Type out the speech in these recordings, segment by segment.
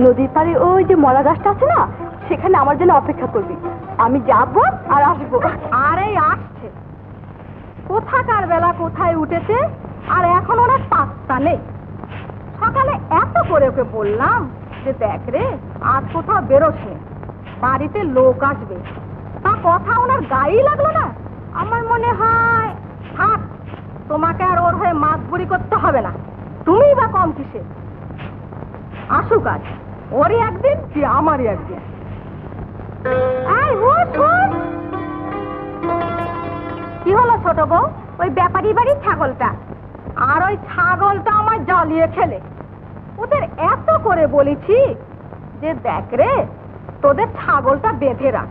নদীর পাড়ে ওই যে মরা গাছটা আছে না, সেখানে আমার জন্য অপেক্ষা করবি। আমি যাবো আর আসবো। আরে আসছে, কোথাকার বেলা কোথায় উঠেছে আর এখন ওনার পাত্তা নেই। সকালে এত করে ওকে বললাম যে দেখ রে, আজ কোথাও বেরোস নে, বাড়িতে লোক আসবে, তা কথা ওনার গায়েই লাগলো না। আমার মনে হয় থাক, তোমাকে আর ওর হয়ে মাছ বুড়ি করতে হবে না, তুমি বা কম কিসে। আসুক আজ, ওরই একদিন কি আমারই একদিন। কি হলো ছোট বউ? ওই ব্যাপারী বাড়ির ছাগলটা, আর ওই ছাগলটা আমার জ্বালিয়ে খেলে। ওদের এত করে বলেছি যে দেখ রে, তোদের ছাগলটা বেঁধে রাখ,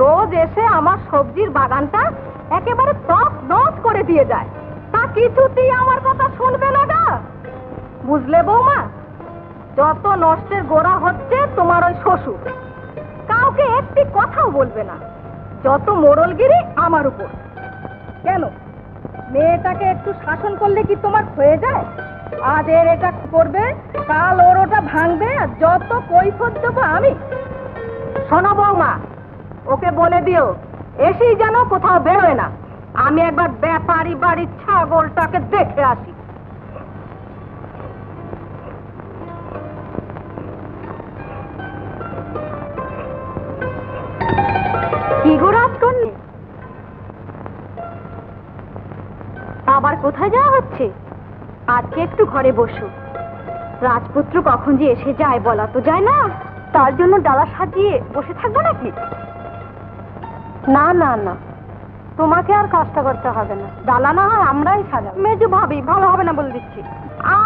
রোজ এসে আমার সবজির বাগানটা একেবারে তছ নছ করে দিয়ে যায়, তা কিছুতেই আমার কথা শুনবে না গা। বুঝলে বৌমা, যত নষ্টের গোড়া হচ্ছে তোমার ওই শ্বশুর, কাউকে একটি কথাও বলবে না, যত মোড়লগিরি আমার উপর। কেন, মেয়েটাকে একটু শাসন করলে কি তোমার হয়ে যায়? আজ এর এটা করবে, কাল ওর ওটা ভাঙবে, আর যত কৈফিয়ত দেবো আমি। শোনো বৌমা, ওকে বলে দিও এসেই যেন কোথাও বেরোয় না। আমি একবার ব্যাপারী বাড়ির ছাগলটাকে দেখে আসি। কি গো রাজকন্যা, আবার কোথায় যাওয়া হচ্ছে? আজকে একটু ঘরে বসো, রাজপুত্র কখন যে এসে যায় বলা তো যায় না। তার জন্য ডালা সাজিয়ে বসে থাকবো নাকি? না না না, তোমাকে আর কষ্ট করতে হবে না, ডালা না হয় আমরাই সাজাবো। মেজো ভাবি, ভালো হবে না বলে দিচ্ছি।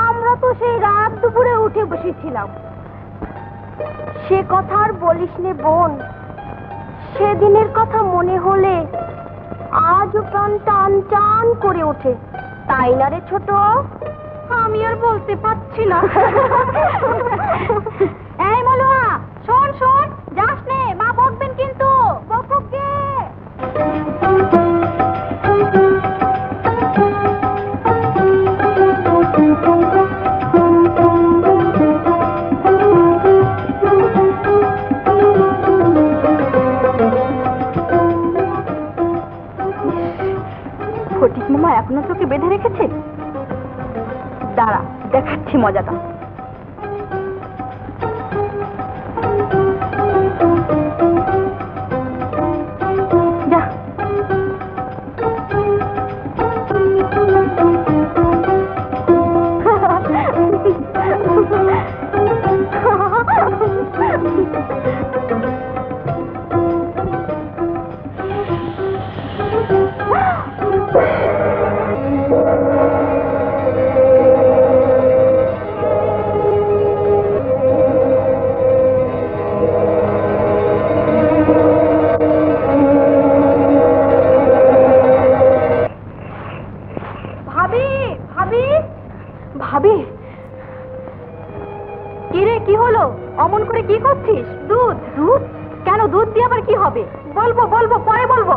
আমরা তো সেই রাত দুপুরে উঠে বসেছিলাম। সে কথা আর বলিস নে বোন, সেদিনের কথা মনে হলে আজও প্রাণ টান টান করে ওঠে, তাই না রে ছোট? আমি আর বলতে পারছি না। এই মলুয়া, শোন শোন, যাস নে, মা বকবেন কিন্তু। বকুক কে? ফটিক মামা এখনো তোকে বেঁধে রেখেছে? দাঁড়া, দেখাচ্ছি মজাটা। যা। ভাবি, কি রে, কি হলো? অমন করে কি করছিস? দুধ? দুধ কেন? দুধ দিয়ে আবার কি হবে? বলবো বলবো, পরে বলবো।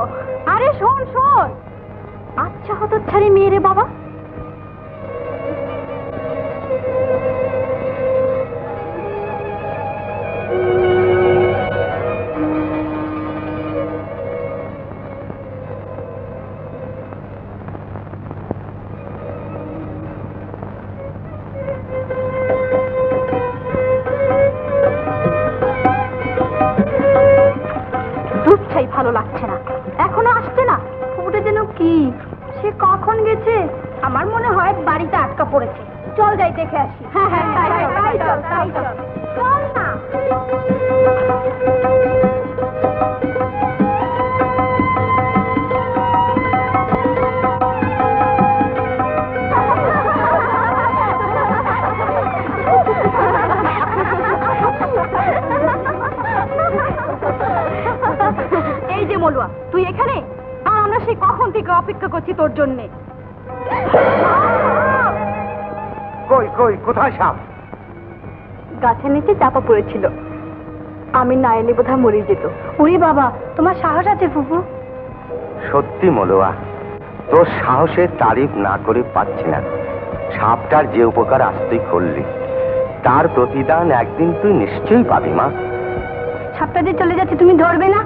আরে শোন শোন। আচ্ছা হতচ্ছাড়ি মেয়ে রে বাবা। ভালো লাগছে না, এখনো আসছে না। ওটা যেন কি, সে কখন গেছে? আমার মনে হয় বাড়িতে আটকা পড়েছে। চল যাই, দেখে আসি। হ্যাঁ হ্যাঁ, তাই চল, তাই চল, চল না। এই যে মলুয়া, তুই এখানে? আর আমরা সেই কখন থেকে অপেক্ষা করছি তোর জন্যে। কই কই, কোথায় সাপ? গাছের নিচে চাপা পড়েছিল, আমি না এলে বোধহয় মরে যেত। ওরে বাবা, তোমার সাহস আছে ফুপু। সত্যি মলুয়া, তোর সাহসের তারিফ না করে পাচ্ছি না। সাপটার যে উপকার আজ তুই করলি, তার প্রতিদান একদিন তুই নিশ্চয়ই পাবি মা। সাপটা যে চলে যাচ্ছে, তুমি ধরবে না?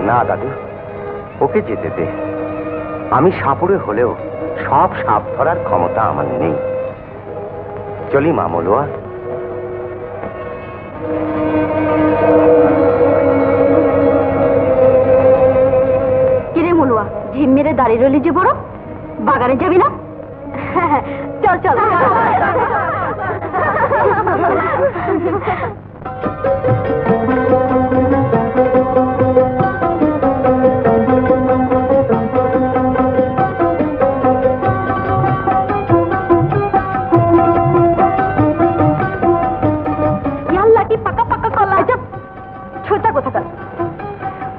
না দাদু, ওকে যেতে দে। আমি সাপুড়ে হলেও সব সাপ ধরার ক্ষমতা আমার নেই। চলি মা মলুয়া। কিরে মলুয়া, ঝিম মেরে দাঁড়িয়ে রইলি যে বড়, বাগানে যাবি না? চল চল।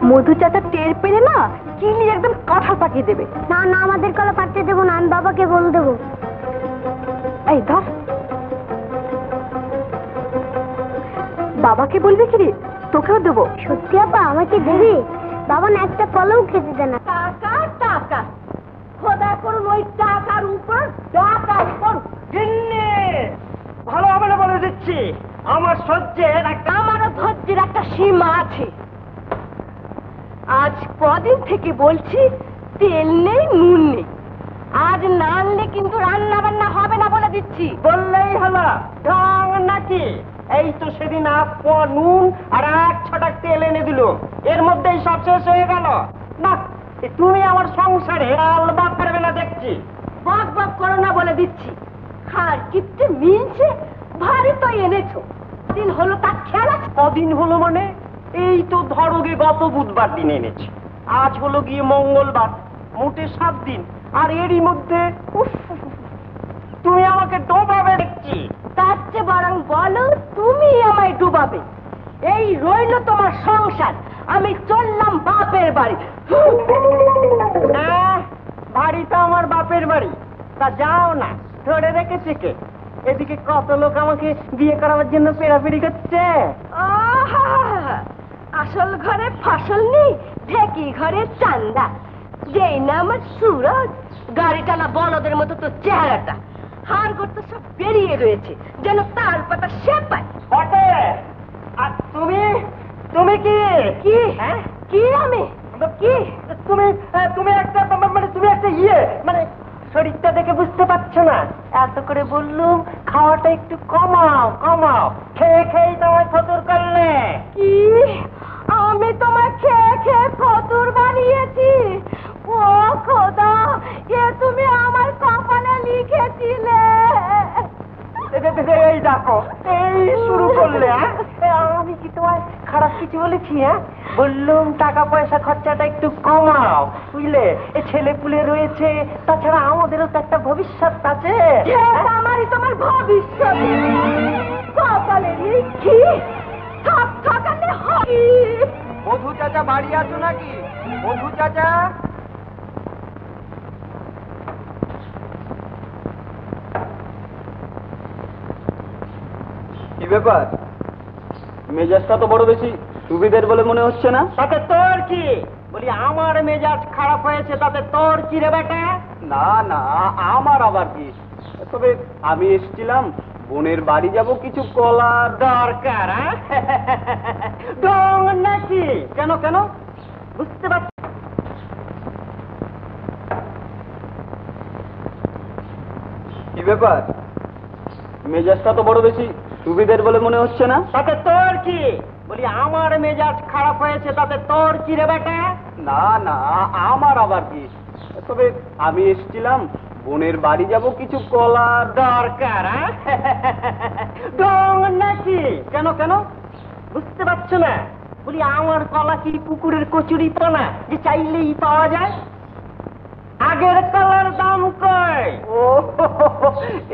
মধু চাচা টের পেলে না কিলি একদম কাঁঠাল পাকিয়ে দেবে। না না, আমাদের কলা পাঠতে দেবো না, আমি বাবাকে বলে দেবো। এই ধর, বাবাকে বলবি কি রে? তোকেও দেবো। সত্যি আপা, আমাকে দেবে? বাবা না একটা কলাও খেতে দেয় না। টাকা টাকা, খোদা করুন ওই টাকার উপর ডাকাত করুন। ভালো হবে না বলে দিচ্ছি, আমার সহ্যের আমারও ধৈর্যের একটা সীমা আছে। আজ কদিন থেকে বলছি তেল নেই নুন নেই, আজ না আনলে কিন্তু রান্না বান্না হবে না বলে দিচ্ছি। বললেই হলো ঢং নাকি? এই তো সেদিন নুন আর 1 ছটাক তেল এনে দিল, এর মধ্যেই সব শেষ হয়ে গেল। না, তুমি আমার সংসারে আল বাদ পারবে না দেখছি। বক বক করো না বলে দিচ্ছি। আর কিপটে মিলছে ভারী তো এনেছো, দিন হলো তার খেয়াল আছে? কদিন হলো মানে? এই তো ধরো গে গত বুধবার দিন এনেছি, আজ হলো গিয়ে মঙ্গলবার, মোটে 7 দিন। আর এরই মধ্যে তুমি আমাকে ডোবাবে দেখছি। তার চেয়ে বরং বলো তুমি আমায় ডুবাবে। এই রইল তোমার সংসার, আমি চললাম বাপের বাড়ি। বাড়ি তো আমার বাপের বাড়ি, তা যাও না, ধরে রেখেছে কে? এদিকে কত লোক আমাকে বিয়ে করাবার জন্য পেড়াপিড়ি করছে। আহা! আসল ঘরে ফসল নেই, ঢেকি ঘরে চান্দা। যেই না আমার সুরজ, গাড়ি টানা বলদের মতো তো চেহারাটা, হাড় করতে সব বেরিয়ে রয়েছে, যেন তার পাতা সেপায়। বটে, আর তুমি তুমি কি কি? হ্যাঁ? কি আমি? কি? তুমি তুমি একটা মানে তুমি একটা মানে শরীরটা দেখে বুঝতে পারছো না? এত করে বললুম খাওয়াটা একটু কমাও কমাও, খেয়ে খেয়েই তোমায় ফতুর করলে। কি? আমি তোমায় খেয়ে খেয়ে ফতুর বানিয়েছি? ও খোদা, এ তুমি আমার কপালে লিখেছিলে। এই দেখো, এই শুরু করলে। আমি কি তোমায় খারাপ কিছু বলেছি? বললুম টাকা পয়সা খরচাটা একটু কমাও, বুঝলে? এ ছেলে পুলে রয়েছে, তাছাড়া আমাদেরও তো একটা ভবিষ্যৎ আছে। আমারই তোমার ভবিষ্যৎ কপালে লিখি, সব ঠকালে হয়। মধু চাচা বাড়ি আছো নাকি? মধু চাচা, কি ব্যাপার? মেজাজটা তো বড় বেশি সুবিধের বলে মনে হচ্ছে না। তাতে তোর কি? বলি আমার মেজাজ খারাপ হয়েছে, তাতে তোর কি রে বেটা? না না, আমার আবার কি? তবে আমি এসেছিলাম বোনের বাড়ি যাব, কিছু কলা দরকার। ডং নাকি? কেন কেন বুঝতে পারছি। কি ব্যাপার? মেজাজটা তো বড় বেশি সুবিধের বলে মনে হচ্ছে না। তাতে তোর কি? বলি আমার মেজাজ খারাপ হয়েছে, তাতে তোর কি রে বেটা? না না, আমার আবার কি? তবে আমি এসেছিলাম বোনের বাড়ি যাব, কিছু কলা দরকার। ডং নাকি? কেন কেন বুঝতে পারছো না? বলি আমার কলা কি পুকুরের কচুরি পানা যে চাইলেই পাওয়া যায়? আগের কলার দাম কয়? ও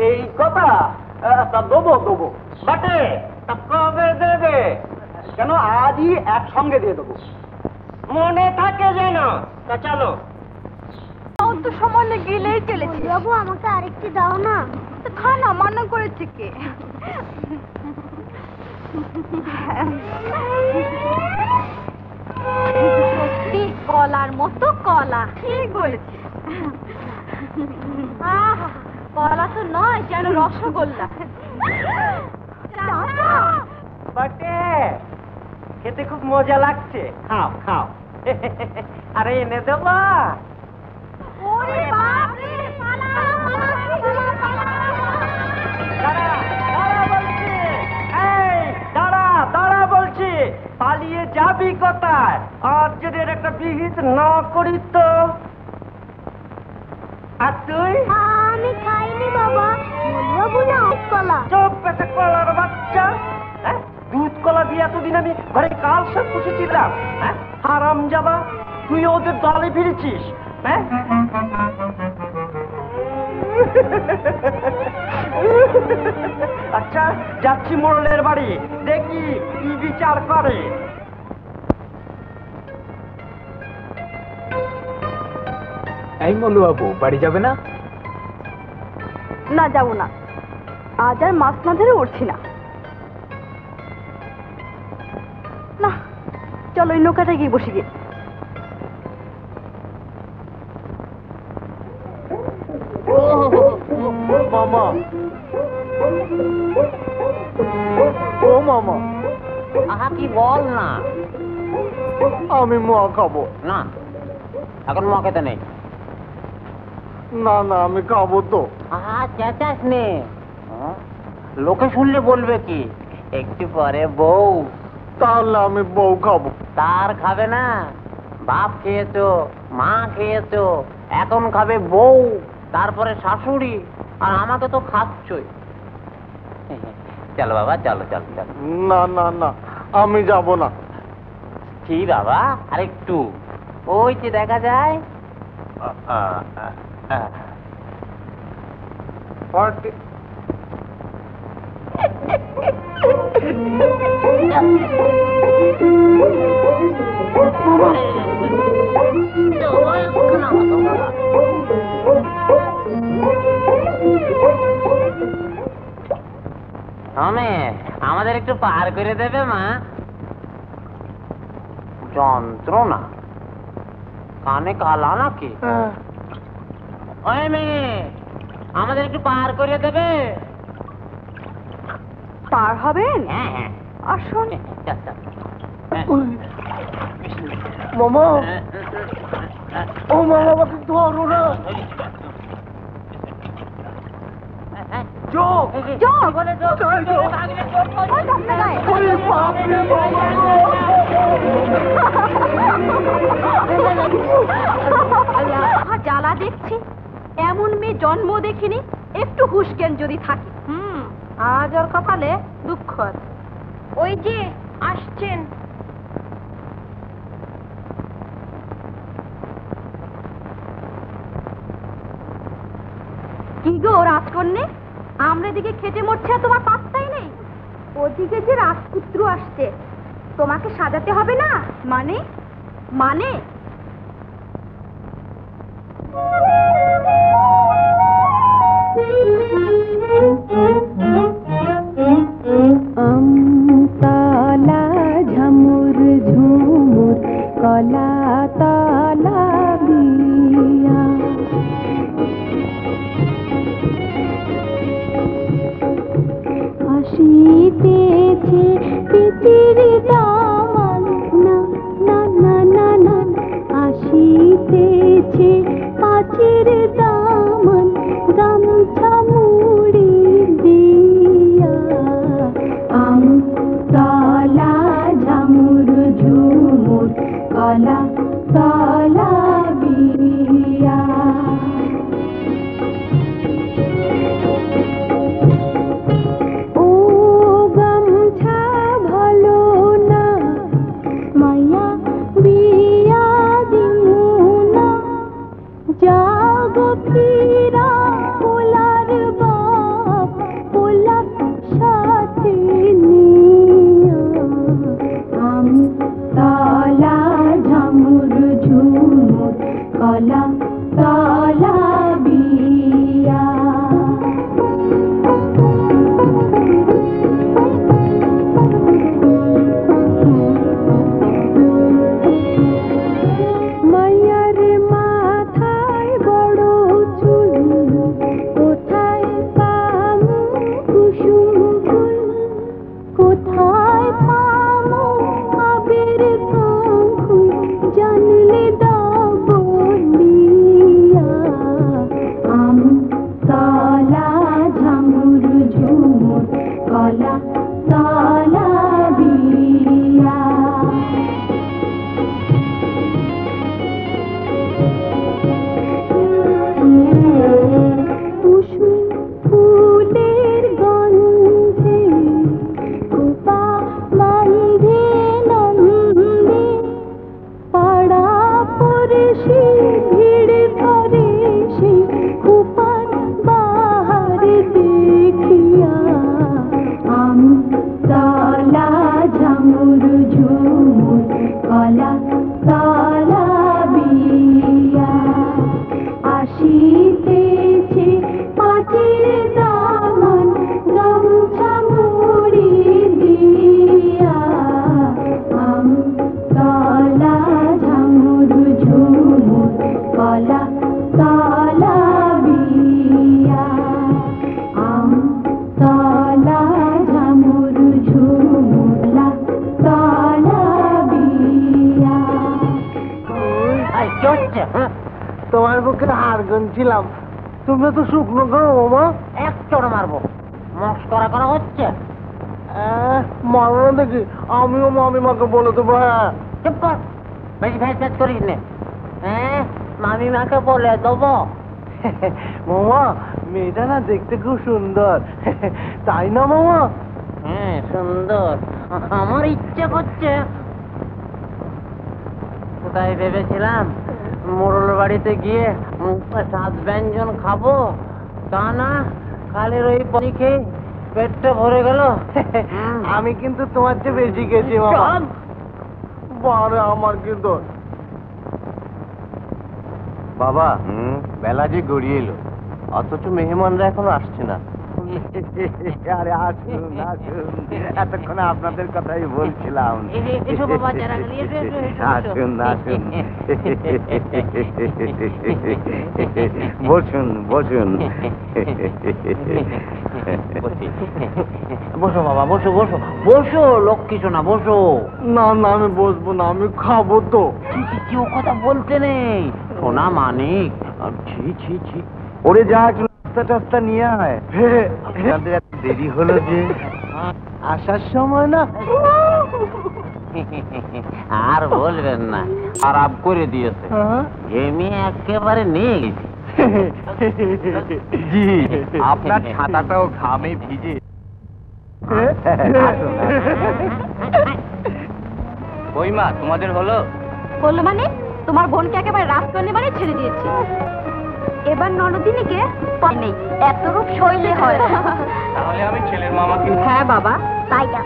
এই কথা। তা দেবো দেবো বটে, তা কবে দেবে? কেন, আজই একসঙ্গে দিয়ে দেবো। মনে থাকে যেন। তা চলো। তো সামান্য গেলেই চলেছি। বাবু, আমাকে আরেকটি দাও না। তো খা না, মানা করেছে কে? সত্যি কলার মতো কলা, ঠিক বলেছি। কলা তো নয়, যেন রসগোল্লা। বটে, খেতে খুব মজা লাগছে, খাও খাও। আরে এনে দেবা? দাঁড়া বলছি, পালিয়ে যাবি কোথায়? আর যদি এর একটা বিহিত না করি তো? আর তুই? আমি খাইনি বাবা, বলবো না কলা। চোখ পেটে কলার বাচ্চা। দুধ কলা দিয়ে এতদিন আমি ঘরে কাল সব পুষেছিলাম। হারাম যাবা, তুই ওদের দলে ফিরেছিস। আচ্ছা, যাচ্ছি মোড়লের বাড়ি, দেখি কি বিচার করে। এই মলু বাবু, বাড়ি যাবে না? না, যাবো না। আজ আর মাছ না ধরে উঠছি না। না, চলো এই নৌকাটা গিয়ে বসে গিয়ে। মামা, ও মামা, আহা কি বল না। আমি মোয়া খাবো। না, এখন মা খেতে নেই। না না, আমি খাবো তো। আহা চেঁচাস নে, লোকে শুনলে বলবে কি একটু পরে বউ। তাহলে আমি বউ খাবো। তার খাবে না, বাপ খেয়েছো, মা খেয়েছো, এখন খাবে বউ, তারপরে শাশুড়ি, আর আমাকে তো খাচ্ছই। চলো বাবা, চলো চলো চলো। না না না, আমি যাব না। কি বাবা, আরেকটু, ওই যে দেখা যায়। আমাদের একটু পার করে দেবে মা? যন্ত্রণা, কানে কালা নাকি? ওই মেয়ে, আমাদের একটু পার করে দেবে? পার হবেন? হ্যাঁ হ্যাঁ, আসুন। চল চল। মামা, ও মামা, আমাকে ধরো না। যোগ! ওই ধরতে গায়ে। জ্বালা দেখছি, এমন মেয়ে জন্ম দেখিনি। একটু হুঁশজ্ঞান যদি থাকে। আজ ওর কপালে দুঃখ আছে। ওই যে আসছেন। কি গো রাজকন্যে, আমরা দিকে খেটে মরছে আর তোমার পাত্তাই নেই। ওদিকে যে রাজপুত্র আসছে, তোমাকে সাজাতে হবে না? মানে মানে আমতলা ঝামুর ঝুমুর কলা তলা বিয়া, আসিতেছে পিতির দামান, না না না না না, আসিতেছে পাচির দামান, গামছা মুড়ি দিয়া। আমতলা ঝামুর ঝুমুর কলা তলা বিয়া। ও গামছা ভালো না, মায়া বিয়া দিমু না, জাগ ফিরা পোলার বাপ, পোলাক সাথে নিয়া। আমতলা ঝামুর ঝুমুর কলা তলা বিয়া। মায়ার মাথায় বড় চুল, কোথায় দিতেছে পাঁচির দামন গামছা মুড়ি দিয়া আম তলা ঝামুর ঝুমুর কলা তলা বিয়া আম তলা ঝামুর ঝুমুলা তলা বিয়া। কি হচ্ছে? তোমার বুকে হার গুনছিলাম, তুমি তো শুকনো করো মামা। এক চড় মারবো। মস্করা করা হচ্ছে। মারো না দেখি, আমিও মামিমাকে বলে দেবো। হ্যাঁ, চুপ কর, বেশি ভ্যাচ ভ্যাচ করিস নে। হ্যাঁ, মামিমাকে বলে দেবো। মামা মেয়েটা না দেখতে খুব সুন্দর, তাই না মামা? হ্যাঁ, সুন্দর। আমার ইচ্ছে করছে। কোথায় ভেবেছিলাম মোড়ল বাড়িতে গিয়ে সাত ব্যঞ্জন খাবো, তা না খালি ওই পনি খেয়ে পেটটা ভরে গেল। আমি কিন্তু তোমার চেয়ে বেশি গেছি মামা। বারে আমার কিন্তু। বাবা, বেলা যে গড়িয়ে এলো, অথচ মেহমানরা এখনো আসছে না। আরে আসুন আসুন, এতক্ষণে আপনাদের কথাই বলছিলাম। এসো বাবা, যারা গেলি, এসো, এসো, এসো, এসো। আসুন আসুন, বসুন বসুন। বসো বাবা, বসো বসো বসো, লক্ষ্মী সোনা বসো। না না, আমি বসবো না, আমি খাবো তো। ছি, ও কথা বলতে নেই, সোনা মানিক। ছি ছি ছি। ওরে যা, একটু নাস্তা টাস্তা নিয়ে আয়। আপনাদের এত দেরি হলো যে? আসার সময় না আর বলবেন না, খারাপ করে দিয়েছে। ঘেমে একেবারে নিয়ে গেছি। জি, আপনার ছাতাটাও ঘামে ভিজে। বইমা, তোমাদের হলো? বললো মানে তোমার বোনকে একেবারে রাজকন্যা বাড়ি ছেড়ে দিয়েছি। এবার ননদিনীকে নেই, এত রূপ শৈলে হয়। তাহলে আমি ছেলের মামাকে। হ্যাঁ বাবা, তাই না?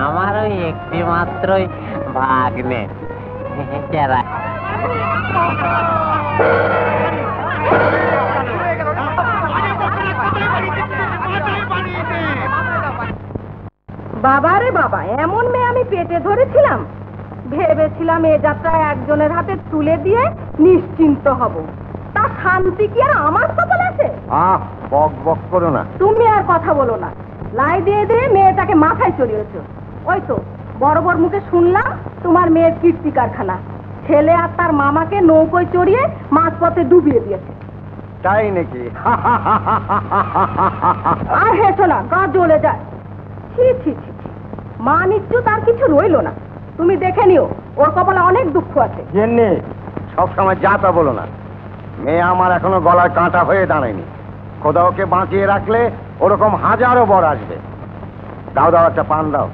আমার ওই একটি মাত্রই ভাগ্নে। যারা বাবা রে বাবা, এমন মেয়ে আমি পেটে ধরেছিলাম। ভেবেছিলাম এ যাত্রা একজনের হাতে তুলে দিয়ে নিশ্চিন্ত হব। তা শান্তি কি আর আমার কপালে আছে? বক বক করো না। তুমি আর কথা বলো না। লাই দিয়ে দিয়ে মেয়েটাকে মাথায় চড়িয়েছো। ওই তো বড় বড় মুখে শুনলাম তোমার মেয়ের কীর্তি কারখানা। ছেলে আর তার মামাকে নৌকোয় চড়িয়ে মাঝপথে ডুবিয়ে দিয়েছে। তাই নাকি? আর হেসো না, গা জ্বলে যায়। ছি ছি ছি, মা নিচ্ছু তার কিছু রইল না। তুমি দেখে নিও, ওর কপালে অনেক দুঃখ আছে। জেনে সব সময় যা তা বলো না। মেয়ে আমার এখনো গলায় কাঁটা হয়ে দাঁড়ায়নি। খোদা ওকে বাঁচিয়ে রাখলে ওরকম হাজারো বর আসবে। দাও দাও, একটা পান দাও।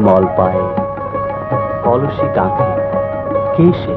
মল পায়ে কলসি কাঁধে কে সে?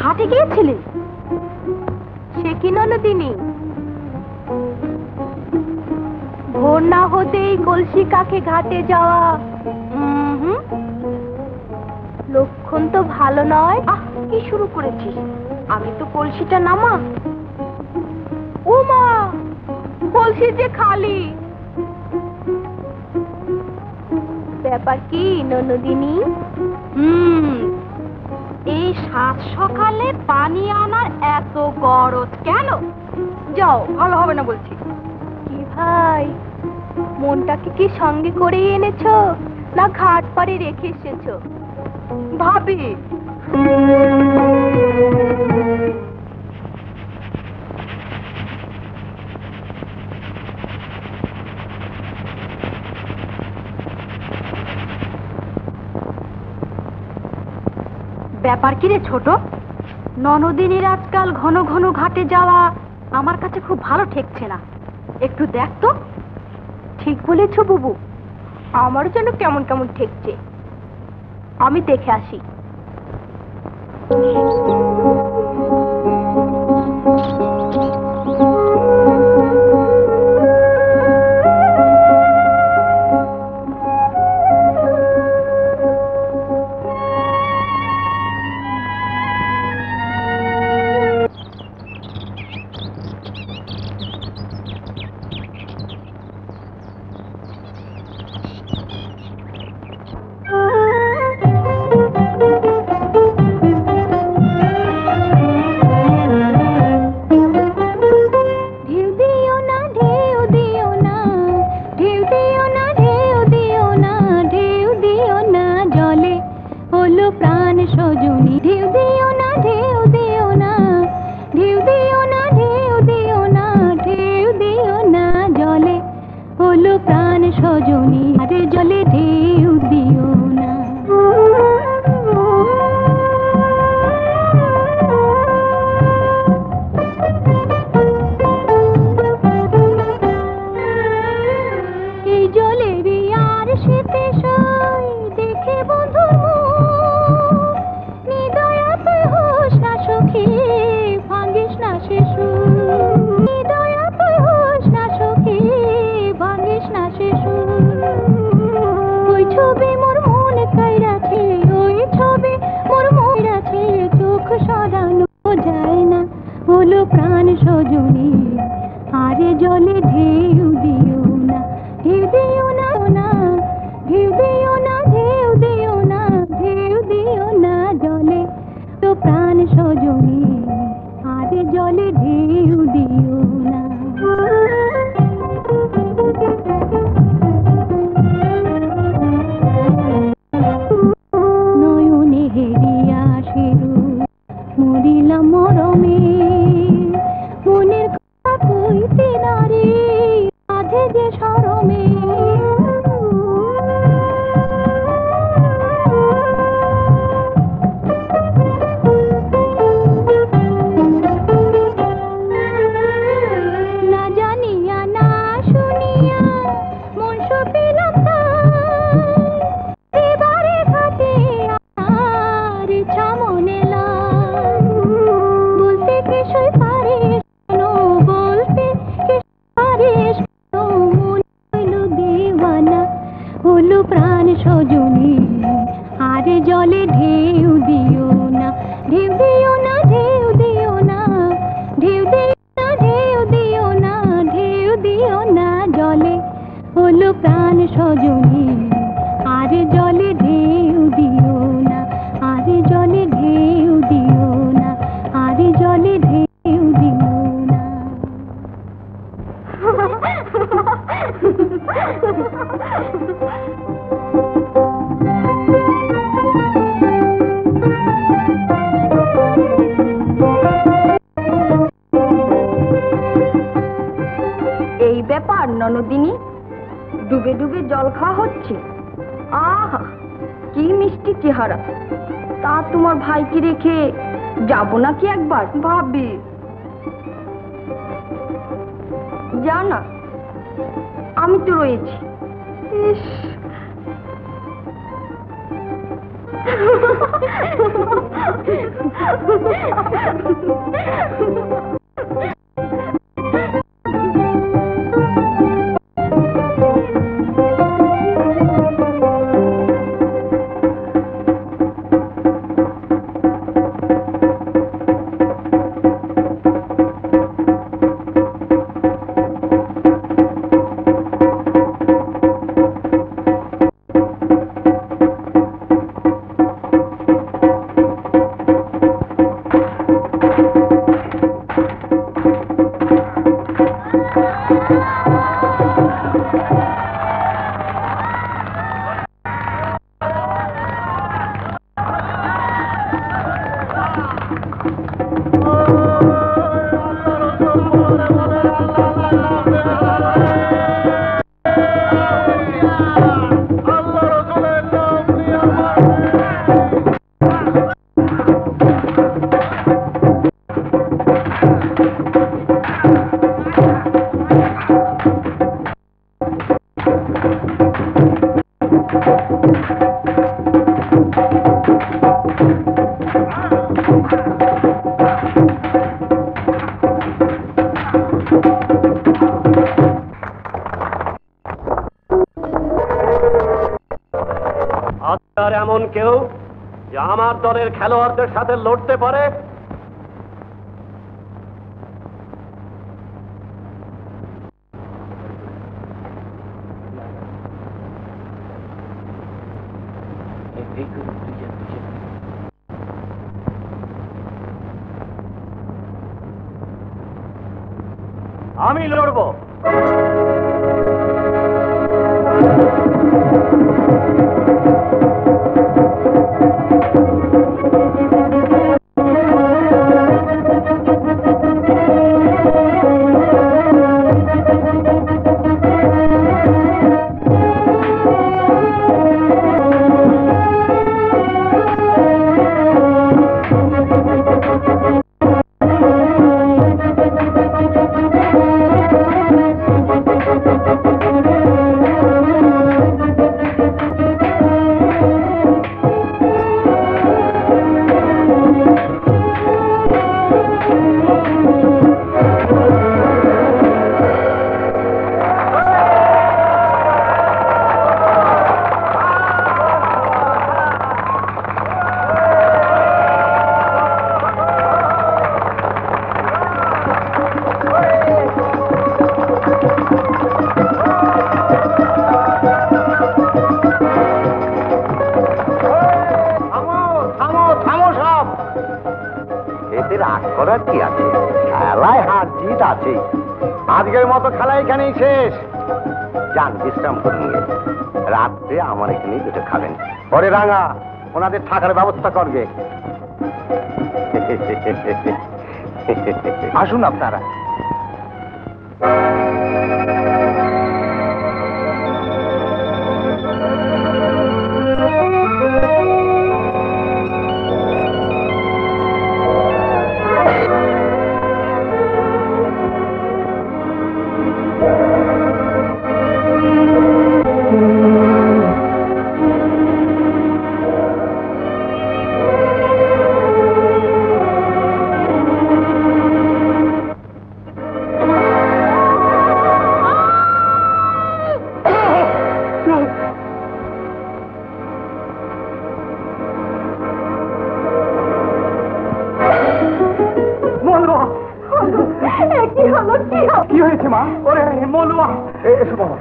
ঘাটে গিয়েছিলে? সে কি ননদিনী, ভোর না হতেই কলসি কাকে ঘাটে যাওয়া লক্ষণ তো ভালো নয়। কি শুরু করেছিস? আমি তো কলসিটা নামা। ও মা, কলসি যে খালি। ব্যাপার কি ননদিনী? এই সাত সকালে পানি আনার এত গরজ কেন? যাও, ভালো হবে না বলছি। কি ভাই, মনটাকে কি সঙ্গে করে এনেছো না ঘাট পাড়ে রেখে এসেছো? ভাবি, ব্যাপার কি রে ছোট? ননদিনীর আজকাল ঘন ঘন ঘাটে যাওয়া আমার কাছে খুব ভালো ঠেকছে না। একটু দেখ তো। ঠিক বলেছো বুবু, আমার যেন কেমন কেমন ঠেকছে। আমি দেখে আসি। ননদিনী, ডুবে ডুবে জল খাওয়া হচ্ছে। আহা, কি মিষ্টি চেহারা। তা তোমার ভাইকে রেখে যাব নাকি একবার? ভাবি, যা না, আমি তো রয়েছি। ইস, আর এমন কেউ যে আমার দলের খেলোয়াড়দের সাথে লড়তে পারে? আমি লড়বো। আজকের মতো খেলা এখানেই শেষ। যান বিশ্রাম করুন, রাত্রে আমার এখানেই দুটো খাবেন। পরে রাঙা ওনাদের থাকার ব্যবস্থা করবে। আসুন আপনারা। কি হয়েছে মা? ওরে মলুয়া, এসো বাবা।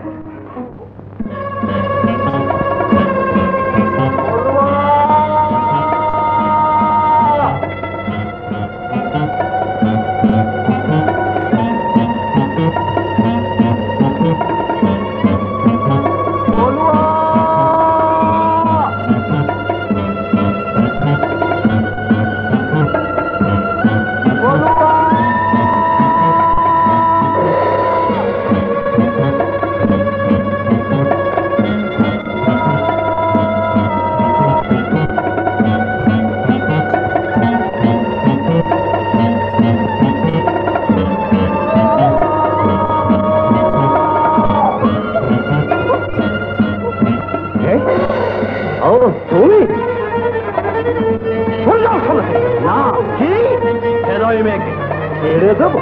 ছেড়ে দেবো?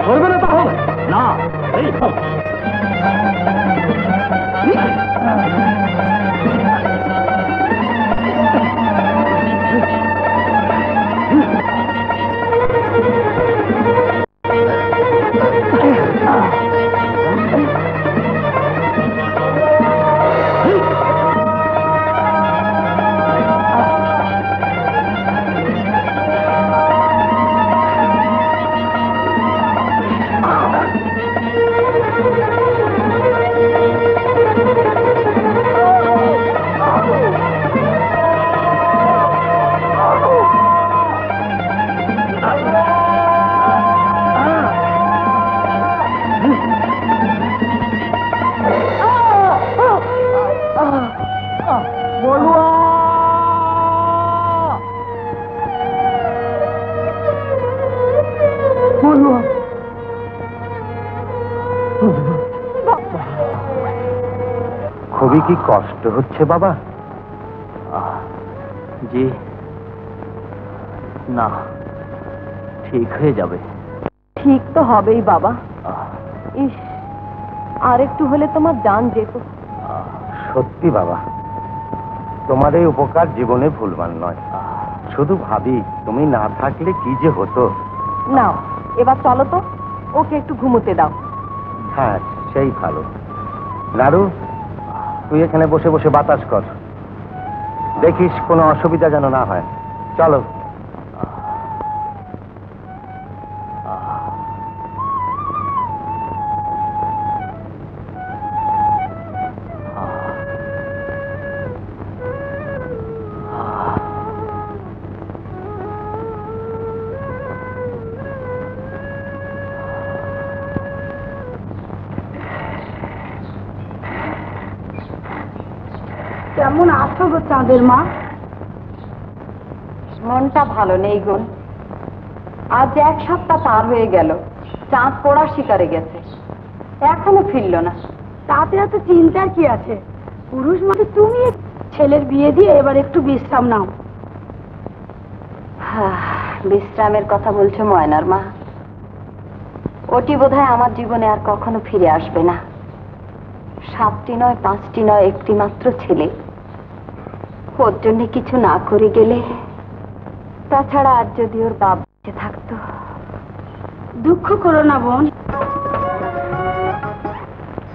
করবে না তাহলে? না, এই চল। খুবই কি কষ্ট হচ্ছে বাবা? জি না, ঠিক হয়ে যাবে। ঠিক তো হবেই বাবা। ইস, আর একটু হলে তোমার জান যেত। সত্যি বাবা, তোমার এই উপকার জীবনে ভুলবার নয়। শুধু ভাবি তুমি না থাকলে কি যে হতো। নাও এবার চলো তো, ওকে একটু ঘুমোতে দাও। হ্যাঁ, সেই ভালো। নারু, তুই এখানে বসে বসে বাতাস কর, দেখিস কোনো অসুবিধা যেন না হয়। চলো। কেমন আছো গো চাঁদের মা? মনটা ভালো নেই গো। আজ 1 সপ্তাহ পার হয়ে গেল, চাঁদ পড়ার শিকারে গেছে, এখনো ফিরল না। তাতে এত চিন্তার কি আছে? পুরুষ মানে তুমি ছেলের বিয়ে দিয়ে এবার একটু বিশ্রাম নাও। বিশ্রামের কথা বলছো ময়নার মা? ওটি বোধহয় আমার জীবনে আর কখনো ফিরে আসবে না। 7টি নয়, 5টি নয়, একটি মাত্র ছেলে। ওর জন্য কিছু না করে গেলে, তাছাড়া আজ যদি ওর বাপ বেঁচে থাকতো। দুঃখ করো না বোন।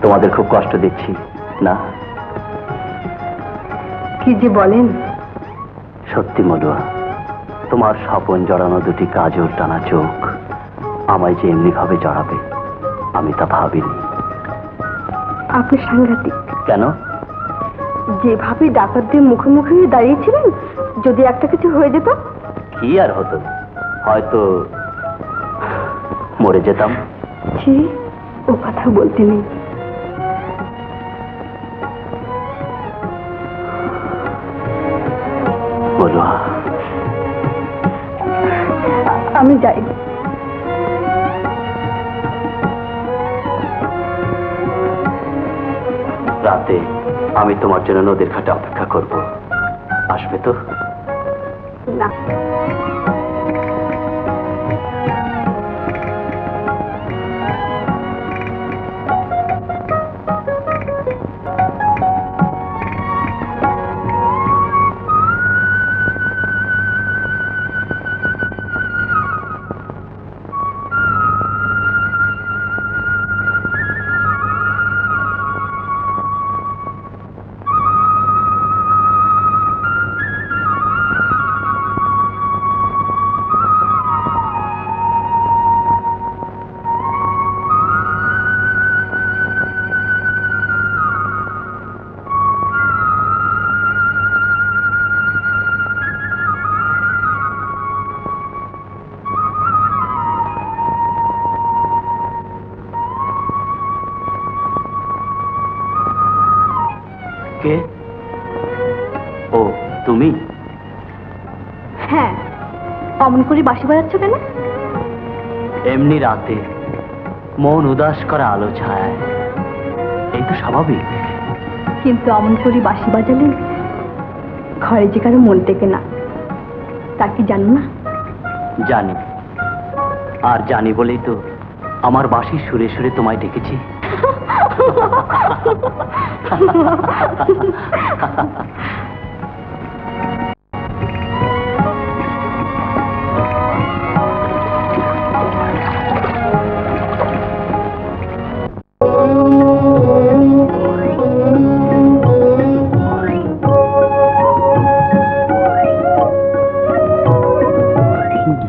তোমাদের খুব কষ্ট দিচ্ছি না? কি যে বলেন? সত্যি মলুয়া, তোমার স্বপন জড়ানো দুটি কাজল টানা চোখ আমায় যে এমনি ভাবে জড়াবে আমি তা ভাবিনি। আপনি সাংঘাতিক। কেন? যেভাবে ডাকাতদের মুখোমুখি দাঁড়িয়েছিলেন, যদি একটা কিছু হয়ে যেত। কি আর হতো, হয়তো মরে যেতাম। ছি, ও কথা বলতে নেই। মলুয়া, আমি যাই। রাতে আমি তোমার জন্য নদীর ঘাটে অপেক্ষা করব, আসবে তো? না, কে? ও তুমি? হ্যাঁ, অমন করে বাঁশি বাজাচ্ছ কেন? এমনি রাতে মন উদাস করা আলো ছায়, এই তো স্বাভাবিক। কিন্তু অমন করে বাঁশি বাজালে ঘরে যে কারো মন টেকে না, তা কি জানো না? জানি, আর জানি বলেই তো আমার বাঁশির সুরে সুরে তোমায় ডেকেছি।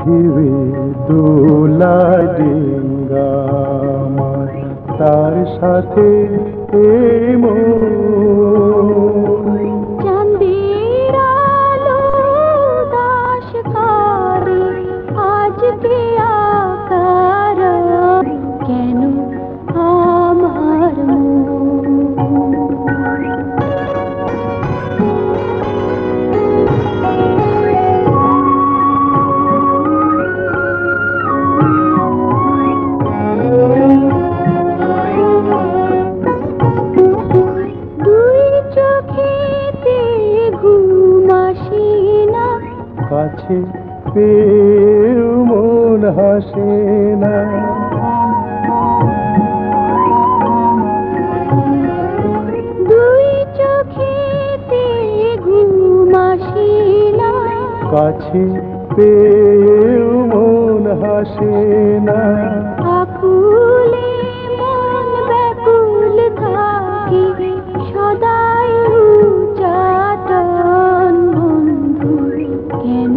ঢেউয়ে দোলা ডিঙ্গা তার সাথে চাঁদের আলো দাস করে আজকে আকার কেন আমার কাছে পেয়েও মন হাসে না। দুই চোখেতে ঘুম আসে না, কাছে পেয়েও মন হাসে না। আকুলে মন ব্যাকুল থাকে সদাই উচ্চাটন বন্ধু কেন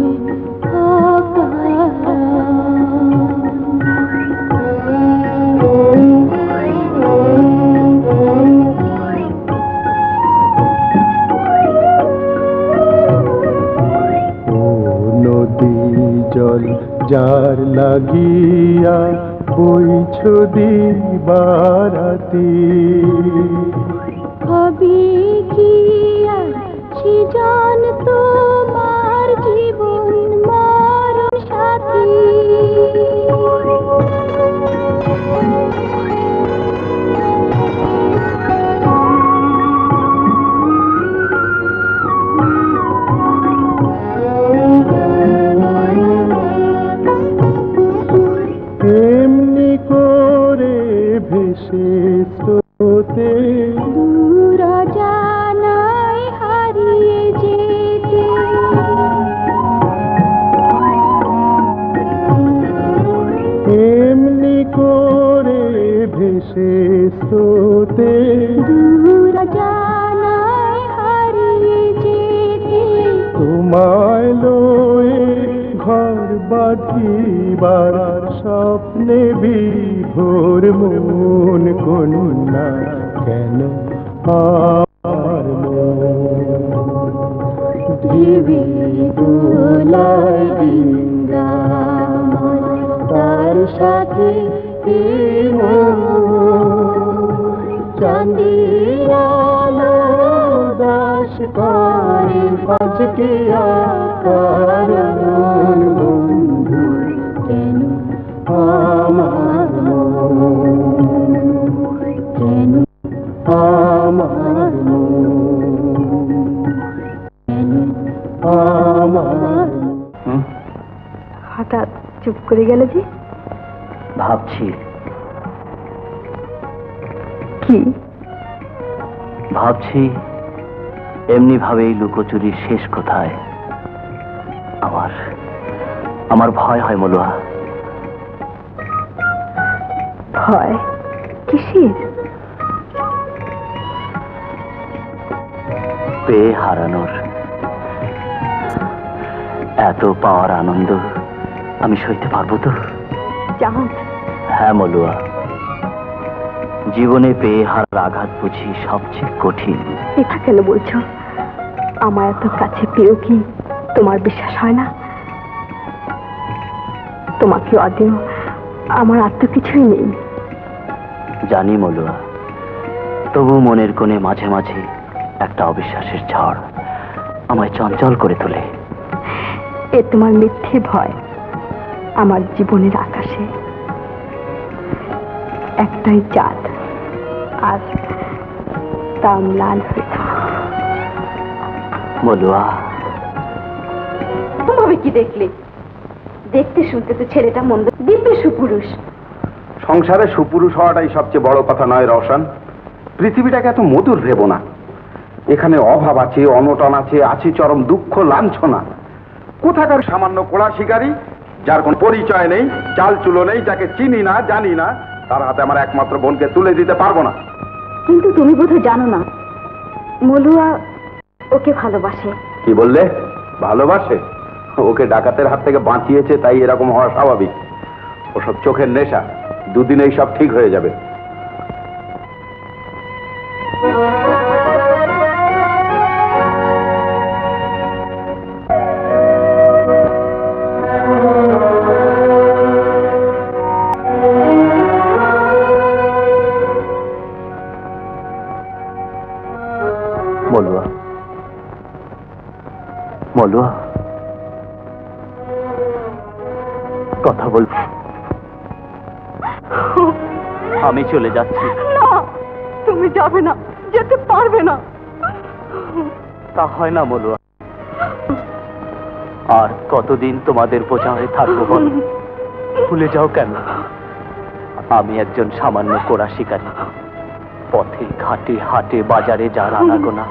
নদী জল যার লাগিয়া বইছ দিবারাতি হবে কি আর সৃজন তোমার জীবন মরণ সাথী। এমনি করে ভেসে স্রোতে দূর জানাই হারিয়ে যেতে, এমনি করে ভেসে স্রোতে দূর জানাই হারিয়ে যেতে। তোমায় লয়ে ঘর বাঁধিবার স্বপ্নে বিভোর মন কন্যা কেন আর ঢেউয়ে দোলায় ডিঙ্গা তার সাথে চাঁদের আলো দাস করে আজকে আকার বন্ধু কেন আমার কেন আমার কেন আমার। হঠাৎ চুপ করে গেল যে? ভাবছি কি? ভাবছি এমনি ভাবে এই লুকোচুরির শেষ কোথায়। আমার ভয় হয় মলুয়া। ভয় কিসের? পেয়ে হারানোর। এত পাওয়ার আনন্দ আমি সইতে পারবো তো? জাহাজ? হ্যাঁ মলুয়া, জীবনে পেয়ে হারার আঘাত বুঝি সবচেয়ে কঠিন। এটা কেন বলছো? আমার এত কাছে পেয়েও কি তোমার বিশ্বাস হয় না? তোমাকে অদেও আমার আর তো কিছুই নেই। জানি মলুয়া, তবু মনের কোণে মাঝে মাঝে একটা অবিশ্বাসের ঝড় আমায় চঞ্চল করে তোলে। এ তোমার মিথ্যে ভয়। আমার জীবনের আকাশে একটাই চাঁদ, আর তা ম্লান হয়ে থাকে। মলুয়া, তুমি কি দেখলে? দেখতে শুনতে তো ছেলেটা মন্দ, দিব্যি সুপুরুষ। সংসারে সুপুরুষ হওয়াটাই সবচেয়ে বড় কথা নয় রওশন। পৃথিবীটাকে এত মধুর ভেবো না। এখানে অভাব আছে, অনটন আছে, আছে চরম দুঃখ লাঞ্ছনা। কোথাকার সামান্য কোড়া শিকারী, যার কোন পরিচয় নেই, চাল চুলো নেই, যাকে চিনি না জানি না, তার হাতে আমার একমাত্র বোনকে তুলে দিতে পারবো না। কিন্তু তুমি বোধহয় জানো না, মলুয়া ওকে ভালোবাসে। কি বললে? ভালোবাসে? ওকে ডাকাতের হাত থেকে বাঁচিয়েছে, তাই এরকম হওয়া স্বাভাবিক। ওসব চোখের নেশা, দুদিনেই সব ঠিক হয়ে যাবে। মলুয়া, মলুয়া, কথা বল। আমি চলে যাচ্ছি। না, তুমি যাবে না, যেতে পারবে না। তা হয় না মলুয়া। আর কতদিন তোমাদের বোঝা হয়ে থাকবো বল? ভুলে যাও কেন? আমি একজন সামান্য কোড়া শিকারী। পথে ঘাটে হাটে বাজারে যার আনাগোনা,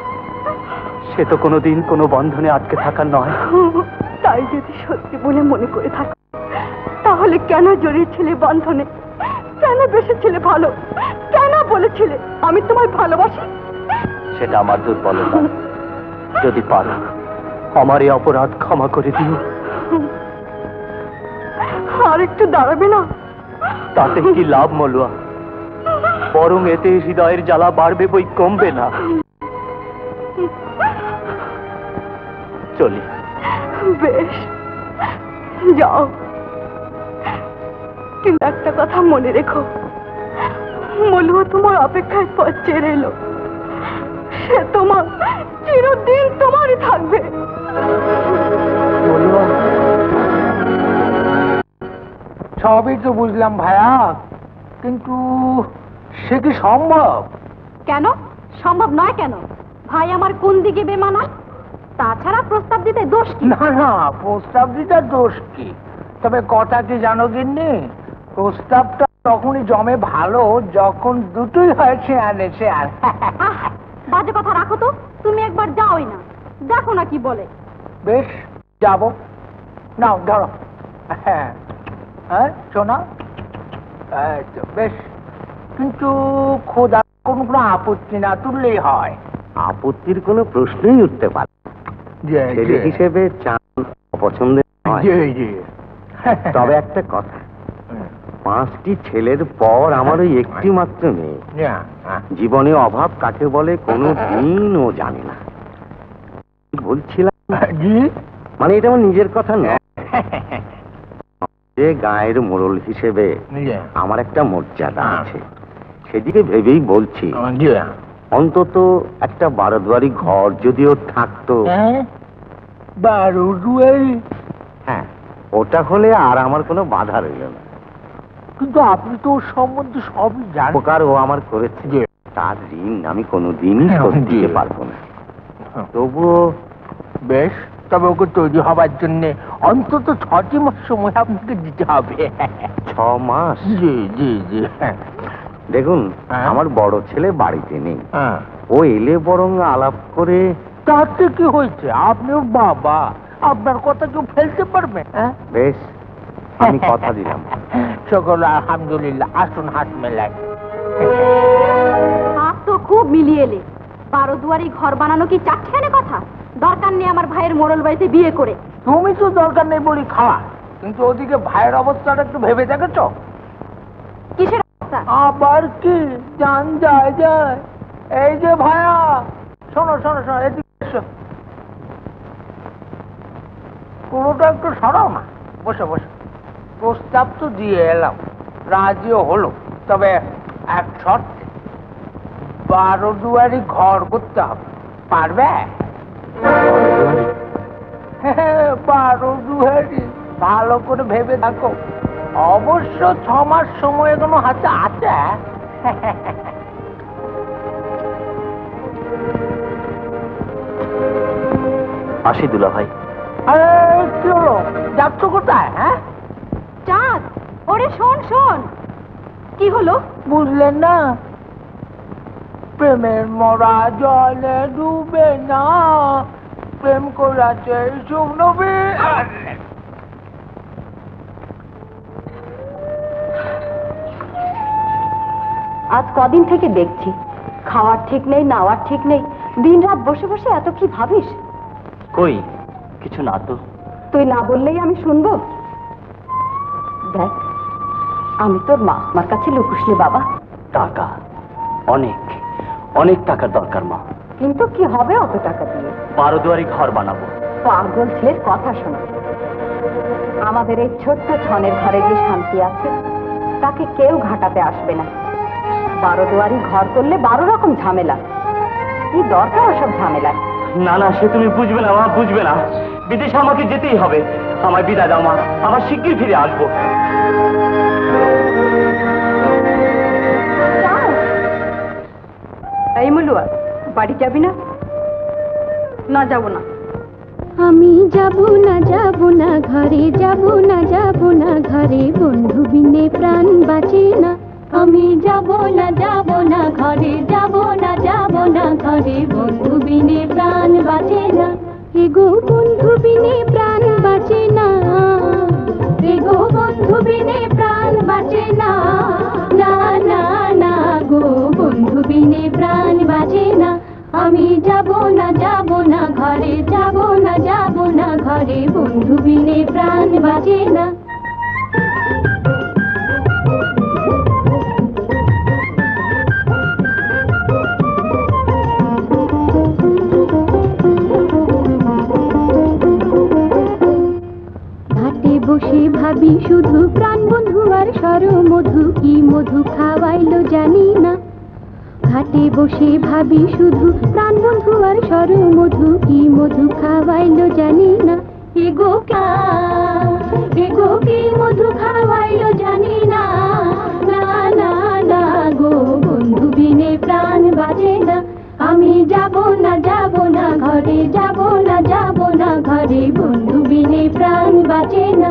সে তো কোনোদিন কোনো বন্ধনে আটকে থাকার নয়। তাই যদি সত্যি বলে মনে করে থাকো, তাহলে কেন জড়িয়েছিলে বন্ধনে? কেন বেসেছিলে ভালো? কেন বলেছিলে আমি তোমায় ভালোবাসি? সেটা আমার দুর্বলতা। যদি পারো আমার এই অপরাধ ক্ষমা করে দিও। আর একটু দাঁড়াবে না? তাতে কি লাভ মলুয়া? বরং এতে হৃদয়ের জ্বালা বাড়বে, বই কমবে না। চলি। বেশ, যাও, কিন্তু একটা কথা মনে রেখো, মলুয়া তোমার অপেক্ষায় পথ চেয়ে এলো। সে তোমার চিরদিন তোমারই থাকবে। সবই তো বুঝলাম ভাইয়া, কিন্তু সে কি সম্ভব? কেন সম্ভব নয়? কেন ভাই আমার কোন দিকে বেমানা? তাছাড়া প্রস্তাব দিতে দোষ কি? না না, প্রস্তাব দিতে দোষ কি? তবে কথা কি জানো গিন্নি, প্রস্তাবটা তখনই জমে ভালো যখন দুটোই হয় শেয়ানে শেয়ার। আহ, বাজে কথা রাখো তো। তুমি একবার যাওই না, দেখো না কি বলে। বেশ, যাবো। নাও ধরো। হ্যাঁ হ্যাঁ, শোনা। বেশ, কিন্তু খোদা কোনো আপত্তি না তুললেই হয়। আপত্তির কোনো প্রশ্নই উঠতে পারে না। ছেলে হিসেবে চাঁদ অপছন্দের নয়। তবে একটা কথা, 5টি ছেলের পর আমার ওই একটি মাত্র মেয়ে। জীবনে অভাব কাকে বলে কোনো দিনও জানে না। বলছিলাম, মানে এটা আমার নিজের কথা নয়, যে গায়ের মোড়ল হিসেবে আমার একটা মর্যাদা আছে, সেদিকে ভেবেই বলছি অন্তত একটা 12 দুয়ারি ঘর যদিও থাকতো। 12 দুয়ারি? হ্যাঁ, ওটা হলে আর আমার কোনো বাধা রইল না। কিন্তু আপনি তো ওর সম্বন্ধে সবই জানেন। উপকার ও আমার করেছে, তার ঋণ আমি কোনোদিনই শোধ দিতে পারবো না। তবুও বেশ, তবে ওকে তৈরি হবার জন্য অন্তত 6টি মাস সময় আপনাকে দিতে হবে। 6 মাস? জি জি জি। দেখুন, আমার বড় ছেলে বাড়িতে নেই। ও এলে বরং আলাপ করে। তাতে কি হয়েছে? আপনি ওর বাবা, আপনার কথা কেউ ফেলতে পারবে? বেশ, আমি কথা দিলাম। সকল আলহামদুলিল্লাহ, আসুন হাত মেলায়। হাত তো খুব মিলিয়ে এলে। 12 দুয়ারি ঘর বানানো কি চারখানে কথা? দরকার নেই আমার ভাইয়ের মোড়ল বাড়িতে বিয়ে করে। তুমি তো দরকার নেই বলি খাওয়া, কিন্তু ওদিকে ভাইয়ের অবস্থাটা একটু ভেবে দেখেছো? কিসের অবস্থা? আবার কি জান যায় যায়। এই যে ভাইয়া, শোনো শোনো শোনো, এদিকে এসো। পুরোটা একটু সরাও না। বসো বসো। প্রস্তাব তো দিয়ে এলাম, রাজিও হলো, তবে এক শর্তে, 12 দুয়ারি ঘর করতে হবে। পারবে? 12 দুয়ারি, ভালো করে ভেবে দেখো। অবশ্য 6 মাস সময় এখনো হাতে আছে। আসি দুলা ভাই। আরে কি হলো, যাচ্ছ কোথায়? হ্যাঁ, ওরে শোন শোন, কি হলো বুঝলেন না? প্রেমের মরা জলে ডুবে না, প্রেম করাছে শুনবে। আজ কদিন থেকে দেখছি খাওয়ার ঠিক নেই, নাওয়ার ঠিক নেই, দিন রাত বসে বসে এত কি ভাবিস? কই কিছু না তো। তুই না বললেই আমি শুনবো। দেখ, আমি তোর মা, আমার কাছে লুকুস নে বাবা। টাকা অনেক অনেক টাকার দরকার মা। কিন্তু কি হবে অত টাকা দিয়ে? 12 দুয়ারি ঘর বানাবো। পাগল ছেলের কথা শোনা। আমাদের এই ছোট্ট ছনের ঘরে যে শান্তি আছে তাকে কেউ ঘাটাতে আসবে না। 12 দুয়ারি ঘর করলে 12 রকম ঝামেলা। কি দরকার ওসব ঝামেলা? না না, সে তুমি বুঝবে না মা, বুঝবে না। বিদেশে আমাকে যেতেই হবে। আমায় বিদায় দাও মা, আবার শিগগির ফিরে আসবো। এই মুলুয়া, বাড়ি যাবি না? না, যাব না। আমি যাব না, যাব না ঘরে, যাব না, যাব না ঘরে, বন্ধু বিনে প্রাণ বাঁচে না। আমি যাব না, যাব না ঘরে, যাব না, যাব না ঘরে, বন্ধু বিনে প্রাণ বাঁচে না। এগো বন্ধু বিনে প্রাণ বাঁচে না, এগো বন্ধু বিনে প্রাণ বাঁচে না। না না না গো, বন্ধু বিনে প্রাণ বাঁচে না। আমি যাব না, যাব না ঘরে, যাব না, যাব না ঘরে, বন্ধু বিনে প্রাণ বাঁচে না। ঘাটে বসে ভাবি শুধু প্রাণ বন্ধু আর সর মধু, কি মধু খাওয়াইলো জানি না। ঘাটে বসে ভাবি শুধু প্রাণ বন্ধু আর সর মধু, কি মধু খাওয়াইলো জানি না। এগো এগো কি মধু খাওয়াইলো জানি না। না না না গো, বন্ধু বিনে প্রাণ বাঁচে না। আমি যাব না, যাব না ঘরে, যাব না, যাব না ঘরে, বন্ধু বিনে প্রাণ বাঁচে না।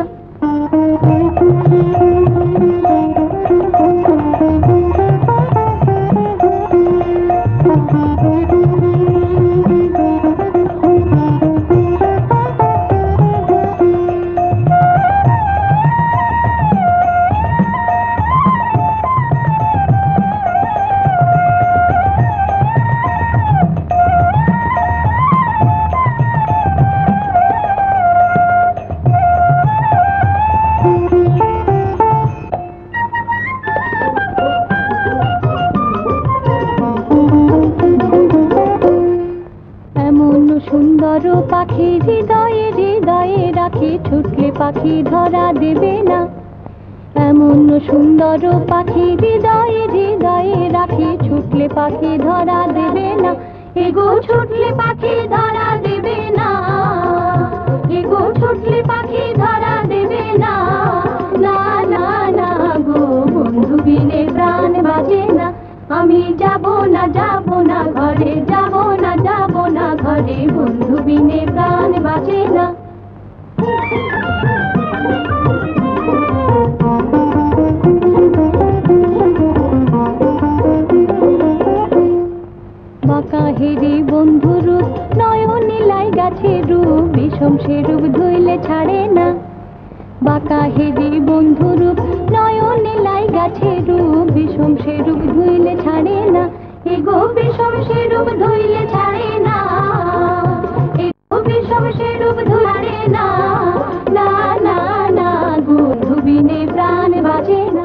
সুন্দর পাখি হৃদয়ে হৃদয়ে রাখি, ছুটলে পাখি ধরা দেবে না। এমন সুন্দর পাখি হৃদয়ে হৃদয়ে রাখি, ছুটলে পাখি ধরা দেবে না। এগো ছুটলে পাখি ধরা দেবে না, এগো ছুটলে পাখি ধরা দেবে না। না না না গো, বন্ধু বিনে প্রাণ বাঁচে না। আমি যাব না, যাব না ঘরে, যাব না, যাব না ঘরে, বন্ধু বিনে প্রাণ বাঁচে না। বাঁকা হেরি বন্ধু রূপ, নয়নে লাই গাছে রূপ, বিষম সে রূপ ধুইলে ছাড়ে না। বাঁকা হেরি বন্ধু রূপ, নয়নে লাই গাছে রূপ, বিষম সে রূপ ধুইলে ছাড়ে না। এগো বিষম সে রূপ ধুইলে ছাড়ে না, এগো বিষম সে রূপ ধুইলে না। না না না গো, বন্ধু বিনে প্রাণ বাঁচে না।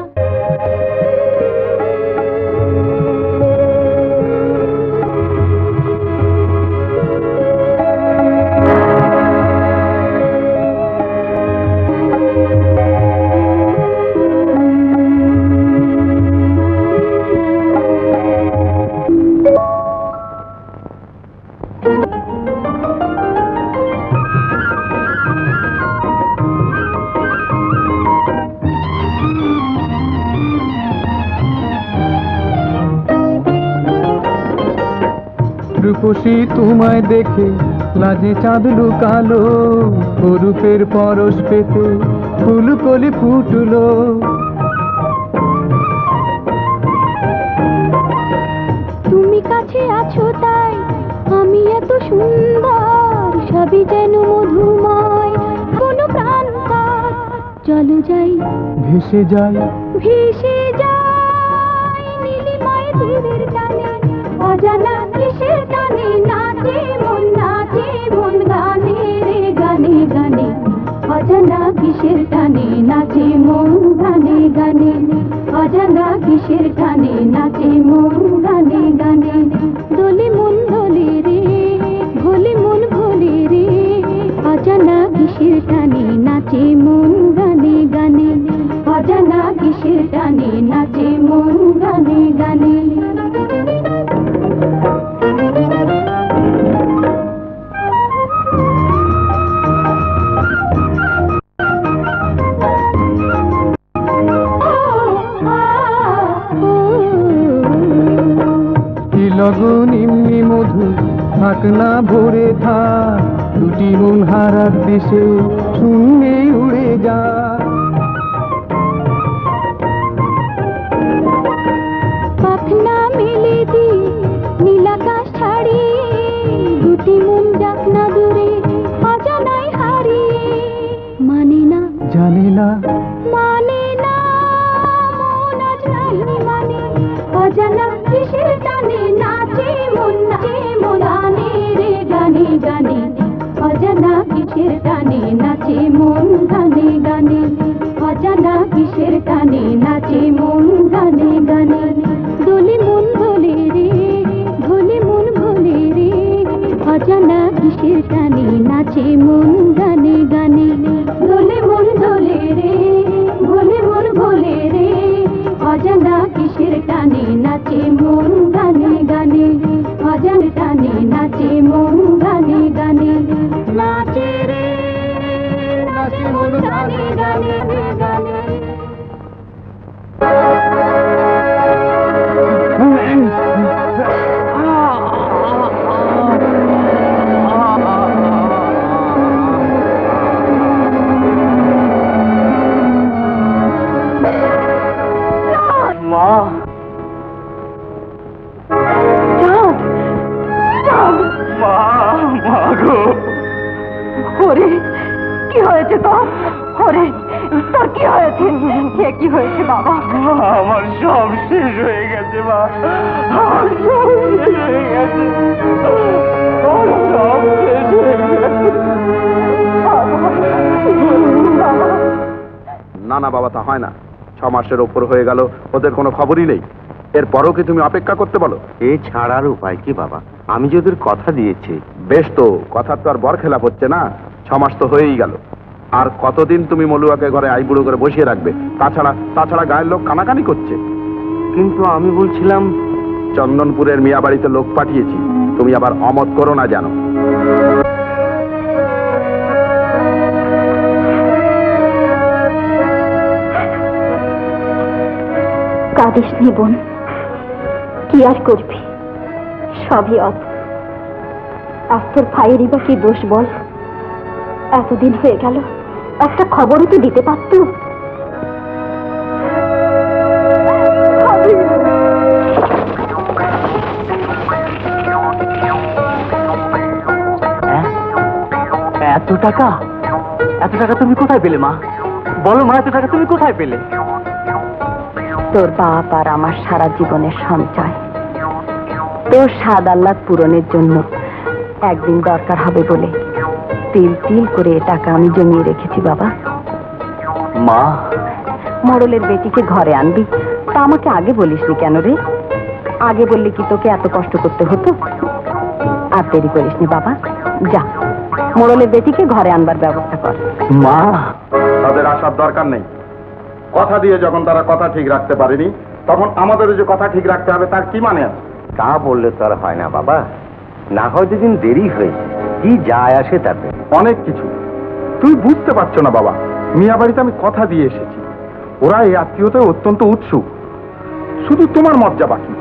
রূপসী তোমায় দেখে লাজে চাঁদ লুকালো, রূপের পরশ পেতে ফুলকলি ফুটলো। আছো তাই আমি এত সুন্দর, সবই যেন মধুময় কোন প্রান্তর। চলো যাই ভেসে যাই ভেসে যাই নীলিমায় তীরের টানে, অজানা কিসের টানে নাচে মন গানে রে গানে গানে। অজানা কিসের টানে নাচে মন গানে গানে, অজানা কিসের টানে নাচে মন গানে গানে। দোলে মন দোলে রে, ভোলে মন ভোলে রে, অজানা কিসের টানে নাচে মন গানে গানে, অজানা কিসের টানে নাচে মন গানে গানে। লগন এমনি মধু থাক না ভরে থাক, দুটি মন হারার দেশে শূন্যে উড়ে যা। পাখনা মেলে দি নীলাকাশ ছাড়িয়ে, দুটি মন যাক না দূরে অজানায় হারিয়ে। মানে না জানে না মানে না মন আজ নাহি মানে, অজানা কিসের টানে নাচে মন গানে রে গানে গানে। অজানা কিসের টানে নাচে মন গানে গানে, অজানা কিসের টানে নাচে মন গানে গানে। দোলে মন দোলে রে, ভোলে মন ভোলে রে, অজানা কিসের টানে নাচে মন গানে গানে। দোলে মন দোলে রে, ভোলে মন ভোলে রে, অজানা কিসের টানে নাচে মন গানে গানে, অজানা টানে নাচে মন গানে গানে। নাচে রে নাচে মন গানে গানে গানে। মা, মা, মা গো। ওরে কি হয়েছে তোর? ওরে তোর কি হয়েছে? এ কি হয়েছে বাবা? আমার সব শেষ হয়ে গেছে মা, আমার সব শেষ হয়ে গেছে, আমার সব শেষ হয়ে গেছে। না না বাবা, তা হয় না। 6 মাসের ওপর হয়ে গেল, ওদের কোনো খবরই নেই। এরপরও কি তুমি অপেক্ষা করতে বলো? এ ছাড়ার উপায় কি বাবা? আমি যে ওদের কথা দিয়েছি। বেশ, তো কথার তো আর বরখেলাপ হচ্ছে না। 6 মাস তো হয়েই গেল। আর কতদিন তুমি মলুয়াকে ঘরে আইবুড়ো করে বসিয়ে রাখবে? তাছাড়া গায়ের লোক কানাকানি করছে। কিন্তু আমি বলছিলাম, চন্দনপুরের মিয়া বাড়িতে লোক পাঠিয়েছি, তুমি আবার অমত করো না জানো। কাঁদিস নি বোন, কি আর করবি, সবই অত। আর তোর ভাইয়েরই বা কি দোষ বল? এতদিন হয়ে গেল, একটা খবরও তো দিতে পারত। এত টাকা তুমি কোথায় পেলে মা? বলো মা, এত টাকা তুমি কোথায় পেলে? তোর বাপ আর আমার সারা জীবনের সঞ্চয়, তোর স্বাদ আহ্লাদ পূরণের জন্য একদিন দরকার হবে বলে তিল তিল করে এ টাকা আমি জমিয়ে রেখেছি বাবা। মা, মরলের বেটিকে ঘরে আনবি, তা আমাকে আগে বলিসনি কেন রে? আগে বললে কি তোকে এত কষ্ট করতে হতো? আর দেরি করিসনি বাবা, যা মরলের বেটিকে ঘরে আনবার ব্যবস্থা কর। মা, তাদের আসার দরকার নেই। কথা দিয়ে যখন তারা কথা ঠিক রাখতে পারেনি, তখন আমাদের যে কথা ঠিক রাখতে হবে তার কি মানে আছে? তা বললে তো আর হয় না বাবা। না হয় যেদিন দেরি হয়েছে, কি যায় আসে তাতে? অনেক কিছু তুই বুঝতে পারছো না বাবা। মিয়া বাড়িতে আমি কথা দিয়ে এসেছি, ওরা এই আত্মীয়তায় অত্যন্ত উৎসুক। শুধু তোমার মজ্জা বাকি।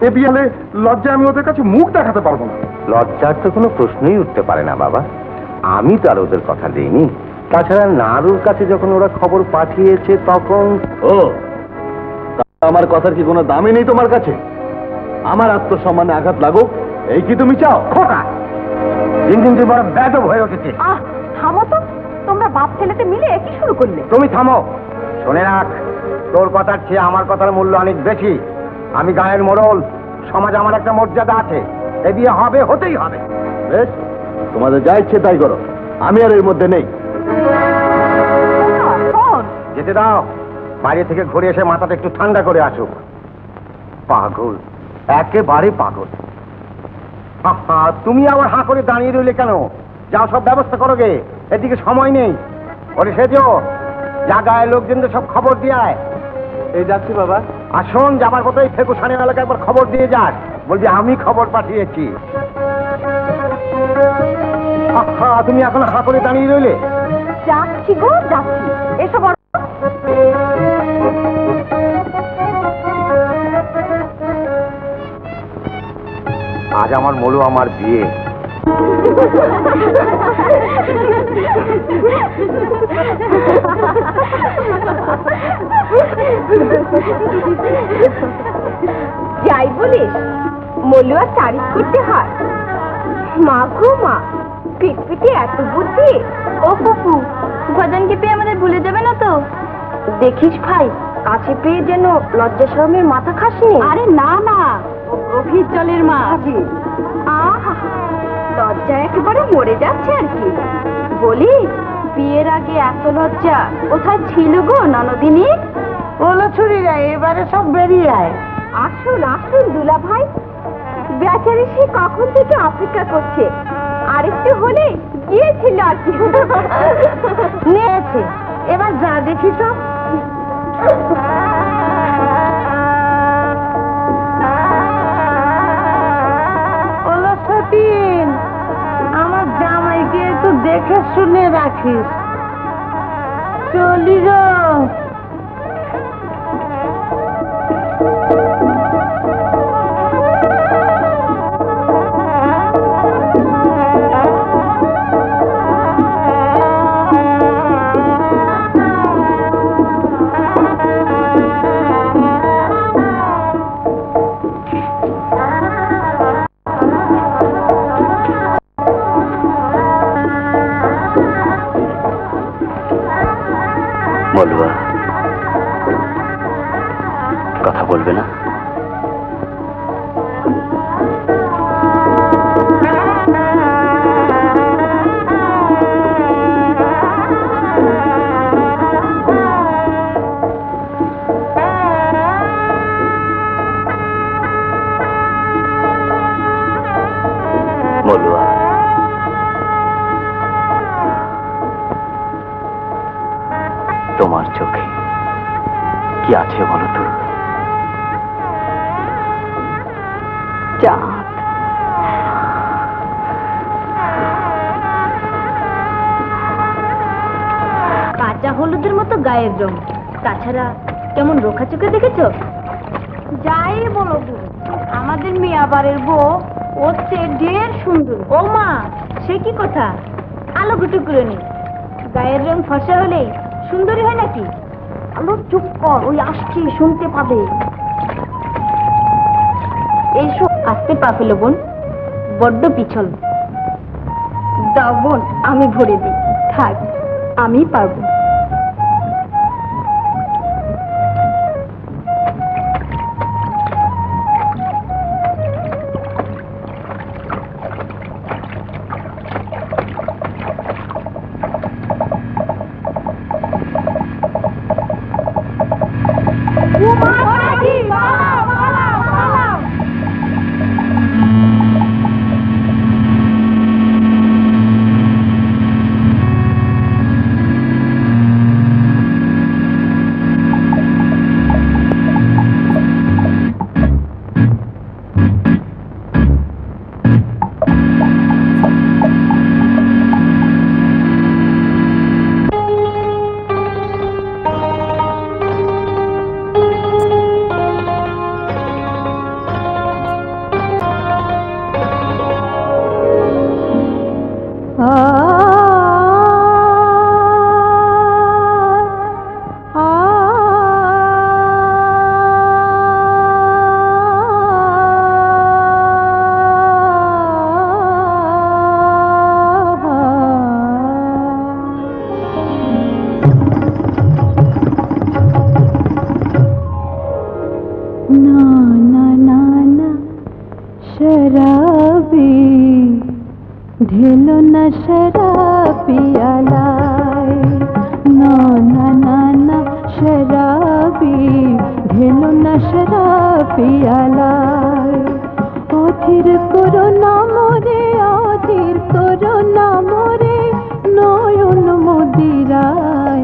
এ বিয়ালে লজ্জায় আমি ওদের কাছে মুখ দেখাতে পারবো না। লজ্জার তো কোনো প্রশ্নই উঠতে পারে না বাবা। আমি তো আর ওদের কথা দিইনি। তাছাড়া নারুর কাছে যখন ওরা খবর পাঠিয়েছে তখন ও, আমার কথার কি কোনো দামই নেই তোমার কাছে? আমার আত্মসম্মানে আঘাত লাগুক, এই কি তুমি চাও? খোকা, দিন দিন তুই বড় বেদব হয়ে উঠেছে। আহ, থামো তো, তোমরা বাপ ছেলেতে মিলে একই শুরু করলে। তুমি থামো। শোনে রাখ, তোর কথার চেয়ে আমার কথার মূল্য অনেক বেশি। আমি গায়ের মোড়ল, সমাজ আমার একটা মর্যাদা আছে। এ বিয়ে হবে, হতেই হবে। বেশ, তোমাদের যা ইচ্ছে তাই করো, আমি আর এর মধ্যে নেই। যেতে দাও, বাইরে থেকে ঘুরে এসে মাথাটা একটু ঠান্ডা করে আসুক। পাগল, একেবারে পাগল। তুমি আবার হাঁ করে দাঁড়িয়ে রইলে কেন? যাও, সব ব্যবস্থা করো গে, এদিকে সময় নেই। ওরে সেজো, যা গায়ে লোকজনদের সব খবর দিয়ে আয়। এই যাচ্ছি বাবা। আর শোন, যাবার মতো এই ফেকুসানের এলাকায় একবার খবর দিয়ে যাস, বলবি আমি খবর পাঠিয়েছি। তুমি এখন হাঁ করে দাঁড়িয়ে রইলে? যাচ্ছি গো, যাচ্ছি। এসব আজ আমার মলু আমার বিয়ে। যাই বলিস, মলুয়া তারিফ করতে হয়। মা গো মা, পিটপিটে এত বুদ্ধি। ও ফুফু, ফুফাজানকে পেয়ে আমাদের ভুলে যাবে না তো? দেখিস ভাই, কাছে পেয়ে যেন লজ্জা শরমের মাথা খাসনি। আরে না না, ও গভীর জলের মাছ। আহা, লজ্জা একেবারে মরে যাচ্ছে আর কি। বলি, বিয়ের আগে এত লজ্জা কোথায় ছিল গো ননদিনী? ওলো ছুরিরা এবারে সব বেরিয়ে আয়। আসুন আসুন দুলা ভাই, বেচারি সে কখন থেকে অপেক্ষা করছে। আরেকটু হলে গিয়েছিল আর কি। নিয়েছে, এবার যা দেখি তো। ওলো সতীন, আমার জামাইকে একটু দেখে শুনে রাখিস। চলি গো। বলবা, কথা বলবে না? বলবা, তোমার চোখে কি আছে বলো তো? চাঁদ। কাঁচা হলুদের মতো গায়ের রং, তাছাড়া কেমন রোখা চোখে দেখেছো? যাই বলো গো, আমাদের মেয়াবারের বউ ওর চেয়ে ঢের সুন্দর। ও মা, সে কি কথা? আলো গুটু করে নি, গায়ের রং ফর্সা হলেই সুন্দরী হয় নাকি? আলো চুপ কর, ওই আসছে, শুনতে পাবে। এইসব আসতে পা ফেল বোন, বড্ড পিছল। দাও বোন, আমি ভরে দিই। থাক, আমি পারবো। ঢেলো না শরাব পিয়ালায়, না না না না শরাবি, ঢেলো না শরাব পিয়ালায়। অধীর করো না মোরে, অধীর করো না মোরে নয়ন মদিরায়,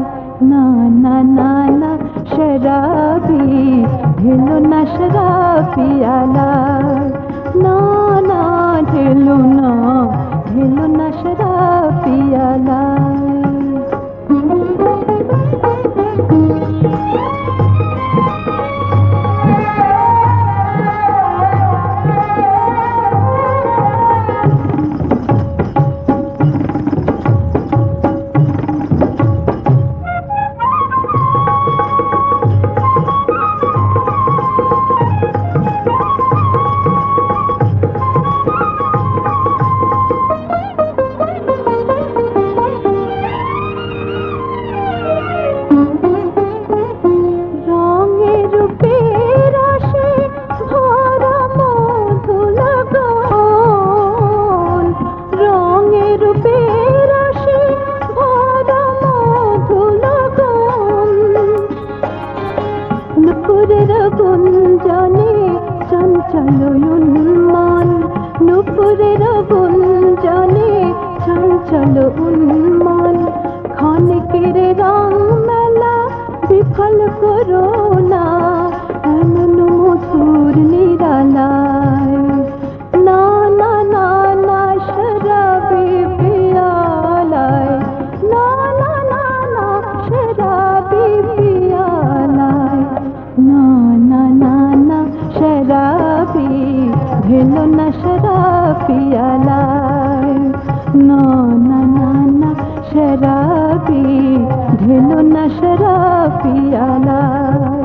না না না না শরাবি, ঢেলো না শরাব পিয়ালায়, না না ঢেলো না, ঢেলো না শরাব পিয়ালায়। গুঞ্জনে চঞ্চল উন্মান, নুপুরের গুঞ্জনে চঞ্চল উন্মান, ক্ষণিকের রং মেলা বিফল করো না এমন মধুর নিরালায়, না না না না শরাবি পিয়ালায়, না না না না শরাবি পিয়ালায়, না না না না শরাবি, ঢেলো না শরাব পিয়ালায়, না না না না শরাবি, ঢেলো না শরাব পিয়ালায়।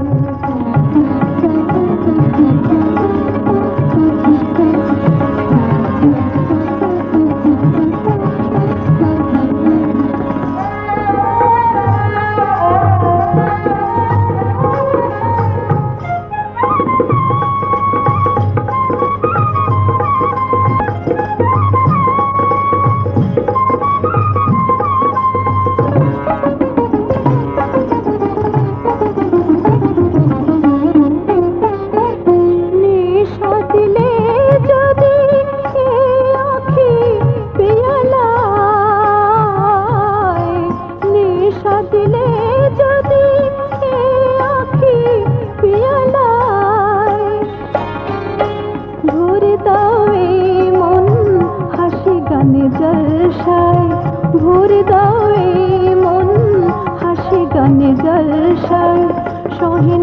ভরে দাও এই মন হাসি গানে জলসায়, সহে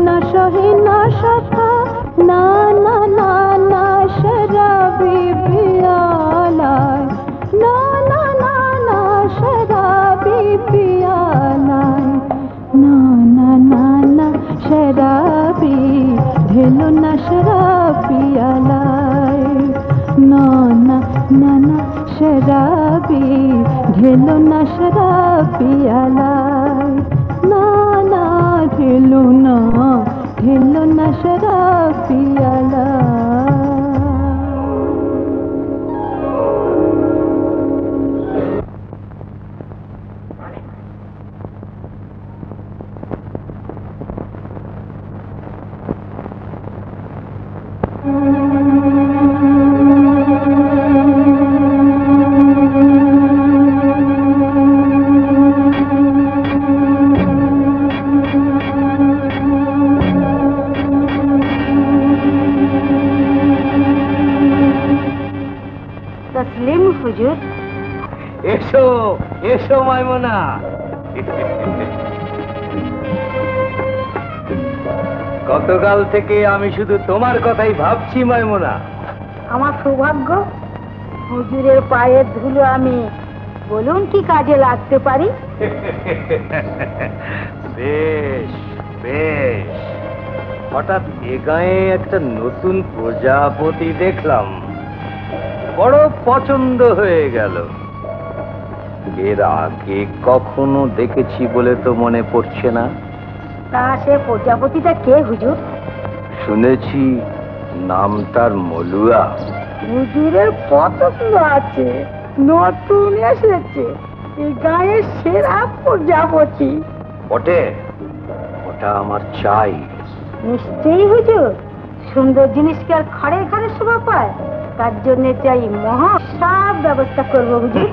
না সখা, না না না না শরাবি পিয়ালায়, না না না না শরাবি পিয়ালায়, না না না না শরাবি, ঢেলো না শরাব পিয়ালায়, না না না না শরাবি, ঢেলো না শরাব পিয়ালায়, না না ঢেলো না, ঢেলো না শরাব পিয়ালায়। হুজুর, এসো এসো মাইমুনা। গতকাল থেকে আমি শুধু তোমার কথাই ভাবছি মাইমুনা। আমার সৌভাগ্য, হুজুরের পায়ের ধুলো আমি, বলুন কি কাজে লাগতে পারি? বেশ বেশ। হঠাৎ এ গায়ে একটা নতুন প্রজাপতি দেখলাম, বড় পছন্দ হয়ে গেল। এর আগে কখনো দেখেছি বলে তো মনে পড়ছে না। তা সে প্রজাপতিটা কে হুজুর? শুনেছি নাম তার মলুয়া। হুজুরের পছন্দ আছে। নতুন এসেছে এই গায়ের সেরা প্রজাপতি। ওটে ওটা আমার চাই। নিশ্চয়ই হুজুর, সুন্দর জিনিস কি আর ঘরে ঘরে শোভা পায়? তার জন্য চাই মহা সব ব্যবস্থা করবো হুজুর।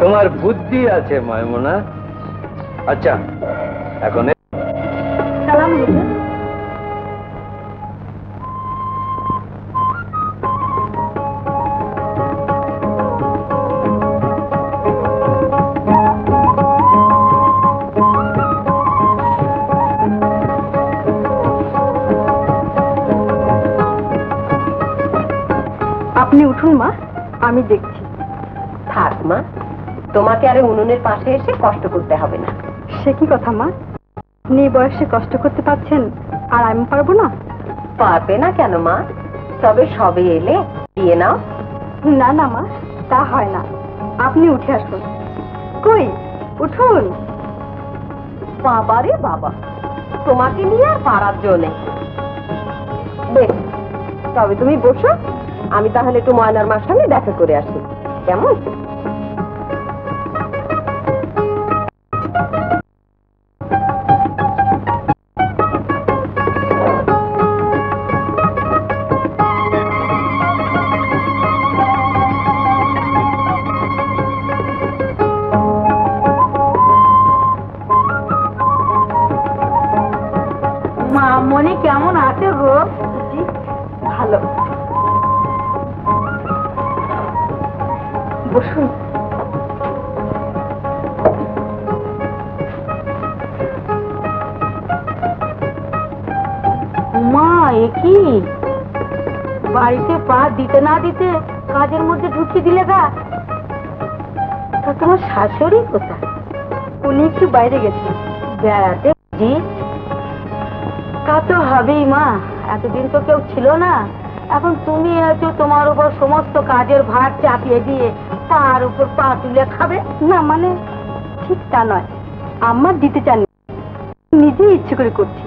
তোমার বুদ্ধি আছে মাইমুনা। আচ্ছা এখন সালাম হুজুর। আপনি উঠুন মা, আমি দেখছি। থাক মা, তোমাকে আর উনুনের পাশে এসে কষ্ট করতে হবে না। সে কি কথা মা, আপনি এই বয়সে কষ্ট করতে পারছেন আর আমি পারবো না? পারবে না কেন মা, তবে সবে এলে দিয়ে নাও। না না মা, তা হয় না, আপনি উঠে আসুন। কই উঠুন। বাবারে বাবা, তোমাকে নিয়ে আর পারার জন্য নেই। বেশ, তবে তুমি বসো, আমি তাহলে একটু ময়নার মার সঙ্গে দেখা করে আসি, কেমন? মা মনে কেমন আছে গো? ভালো, বসুন। মা এ কি, বাড়িতে পা দিতে না দিতে কাজের মধ্যে ঢুকিয়ে দিলে গা। তা তোমার শাশুড়ি কোথায়? উনি একটু বাইরে গেছেন বেড়াতে। জি, তা তো হবেই মা, এতদিন তো কেউ ছিল না, এখন তুমি আছো, তোমার উপর সমস্ত কাজের ভার চাপিয়ে দিয়ে তার উপর পা তুলে খাবে না? মানে ঠিক তা নয়, আমার দিতে চান, নিজেই ইচ্ছে করে করছি।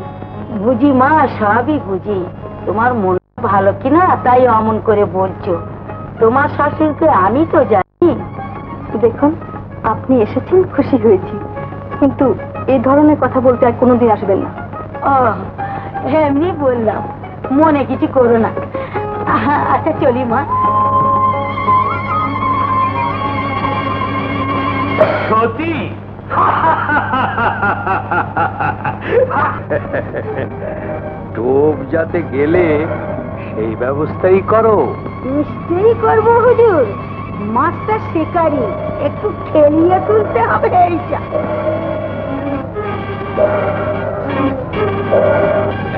বুঝি মা, সবই বুঝি, তোমার মন ভালো কিনা তাই অমন করে বলছো। তোমার শাশুড়িকে আমি তো জানি। দেখুন, আপনি এসেছেন, খুশি হয়েছি, কিন্তু এই ধরনের কথা বলতে আর কোনোদিন আসবেন না। ও এমনি বললাম, মনে কিছু করো না। আচ্ছা চলি মা। সতী, টোপ যাতে গেলে সেই ব্যবস্থাই করো। নিশ্চয়ই করবো হুজুর, মাছটা শিকারি, একটু খেলিয়ে তুলতে হবে। এইটা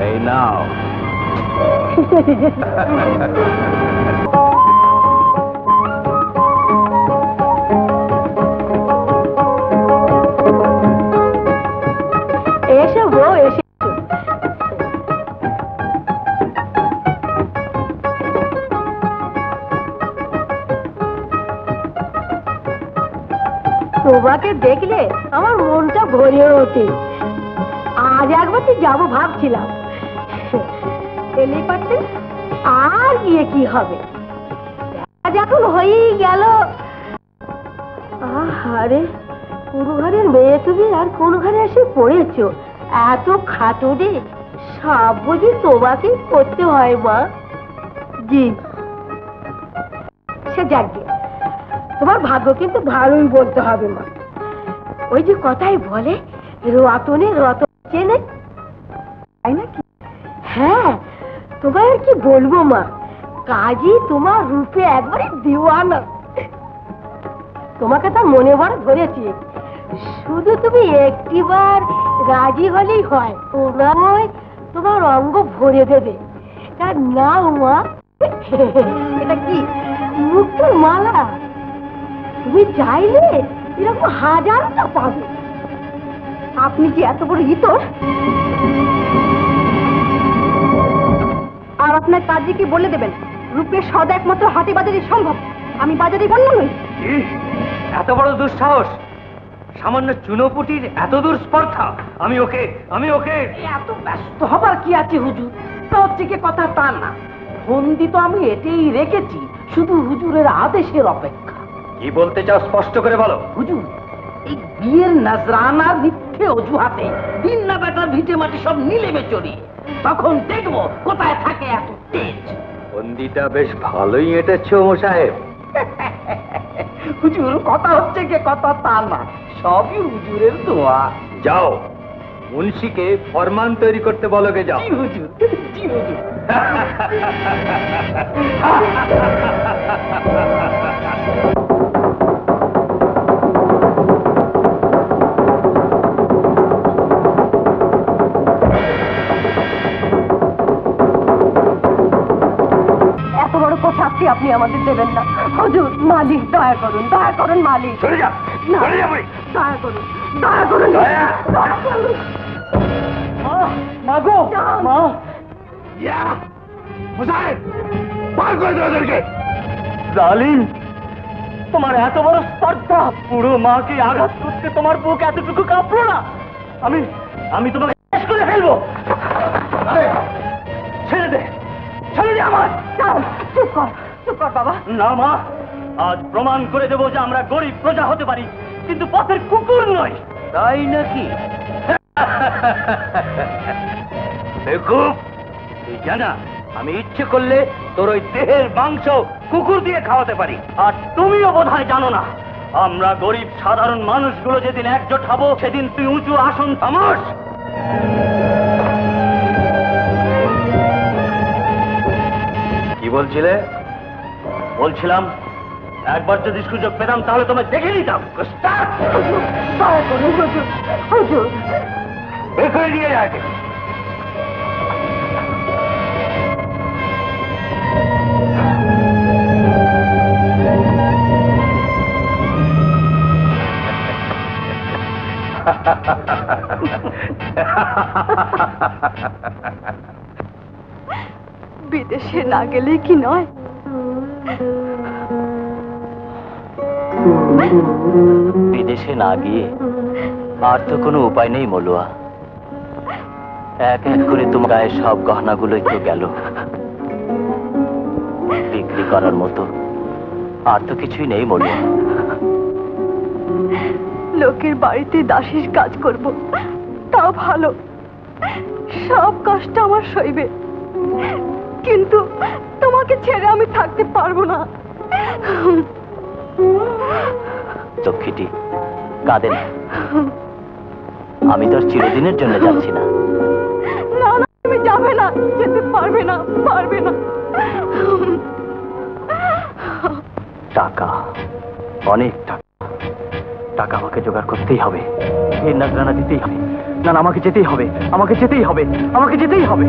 এই নাও। এসো গো, এসো। তোমাকে দেখলে আমার মনটা ভরে ওঠে। আজ একবার যাবো ভাবছিলাম, এলেই পারতেন। আর গিয়ে কি হবে, আজ এখন হয়েই গেল। আরে পুরো ঘরের মেয়ে তুমি, আর কোন ঘরে এসে পড়েছো? এত খাটুনি সব বুঝি তোমাকে করতে হয় মা? জি, সে যাকে, তোমার ভাগ্য কিন্তু ভালোই বলতে হবে মা। ওই যে কথাই বলে, রতনে রতন চেনে, তাই নাকি? হ্যাঁ, তোমায় আর কি বলবো মা, কাজী তোমার রূপে একবারে দিওয়ানা। তোমাকে তার মনে বড় ধরেছি, শুধু তুমি একটিবার রাজি হলেই হয়, ওরাই তোমার অঙ্গ ভরে দেবে। তার নাও মা। এটা কি মুক্তোর মালা? তুমি চাইলে এরকম হাজারটা পাবে। আপনি যে এত বড় ইতর, আর আপনার কাজীকে বলে দেবেন, রূপের সদা একমাত্র হাটে বাজারে সম্ভব, আমি বাজারে গণ্য নই। এত বড় দুঃসাহস, সামান্য চুনোপুটির এত দূর স্পর্ধা! আমি ওকে এত ব্যস্ত হবার কি আছে হুজুর? তা হচ্ছে কি কথা তা না, ফন্দি তো আমি এটাই রেখেছি শুধু হুজুরের আদেশের অপেক্ষা। কি বলতে চাও স্পষ্ট করে বলো। হুজুর, এই বিয়ের নাজরানার মিথ্যে অজুহাতে দিন না বেটার ভিটে মাটি সব নিলেমে চড়িয়ে, তখন দেখবো কোথায় থাকে এত তেজ। বন্দিটা বেশ ভালোই এঁটেছ সাহেব। হুজুর, কথা হচ্ছে কে কথা তা না, সবই হুজুরের দোয়া। যাও মুন্সিকে ফরমান তৈরি করতে বলো গে, যাও। জি হুজুর, জি হুজুর। এত বড় শাস্তি আপনি আমাদের দেবেন না হুজুর। মালিক, দয়া করুন, দয়া করুন মালিক। চলে যা, না, চলে যা বলি। দয়া করুন, দয়া করুন, দয়া। দয়া করুন। মা গো, মা। মুসাহেব, বার করে দাও ওদেরকে। জালিম, তোমার এত বড় স্পর্ধা, পুরো মাকে আঘাত করতে তোমার বুক এতটুকু কাঁপলো না? আমি তোমাকে শেষ করে ফেলবো। ছেড়ে দে, ছেড়ে দে আমার। চুপ কর, চুপ কর বাবা। না মা, আজ প্রমাণ করে দেবো যে আমরা গরিব প্রজা হতে পারি, কিন্তু পথের কুকুর নয়। তাই নাকি? বেকুব, তুই জানা আমি ইচ্ছে করলে তোর ওই দেহের মাংস কুকুর দিয়ে খাওয়াতে পারি। আর তুমিও বোধহয় জানো না, আমরা গরিব সাধারণ মানুষগুলো যেদিন একজোট হব সেদিন তুই উঁচু আসন থামাস। কি বলছিলে? বলছিলাম একবার যদি সুযোগ পেতাম তাহলে তোমায় দেখে নিতাম। দয়া করুন হুজুর, হুজুর। বের করে নিয়ে যায়। বিদেশে না গেলে কি নয়? বিদেশে না গিয়ে আর তো কোনো উপায় নেই মলুয়া। এক এক করে তোমার গায়ের সব গহনাগুলোই তো গেল, বিক্রি করার মতো আর তো কিছুই নেই মলুয়া। লোকের বাড়িতে দাসীর কাজ করব, তাও ভালো, সব কষ্ট আমার সইবে, কিন্তু তোমাকে ছেড়ে আমি থাকতে পারবো না। লক্ষ্মীটি কাঁদে না, আমি তোর চিরদিনের জন্য যাচ্ছি না। না না, তুমি যাবে না, যেতে পারবে না, পারবে না। টাকা, অনেক টাকা, টাকা আমাকে জোগাড় করতেই হবে। এর নাজরানা দিতেই হবে। না না, আমাকে যেতেই হবে, আমাকে যেতেই হবে, আমাকে যেতেই হবে।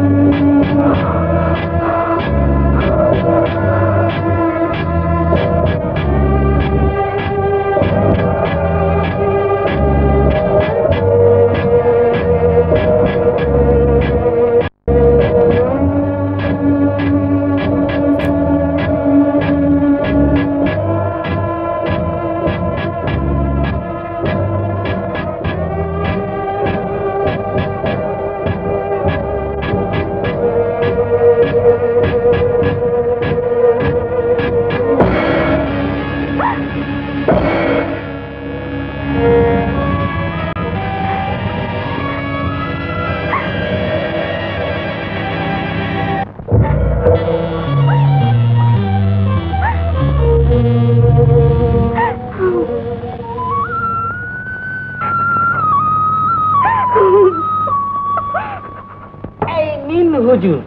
এই নিন হুজুর,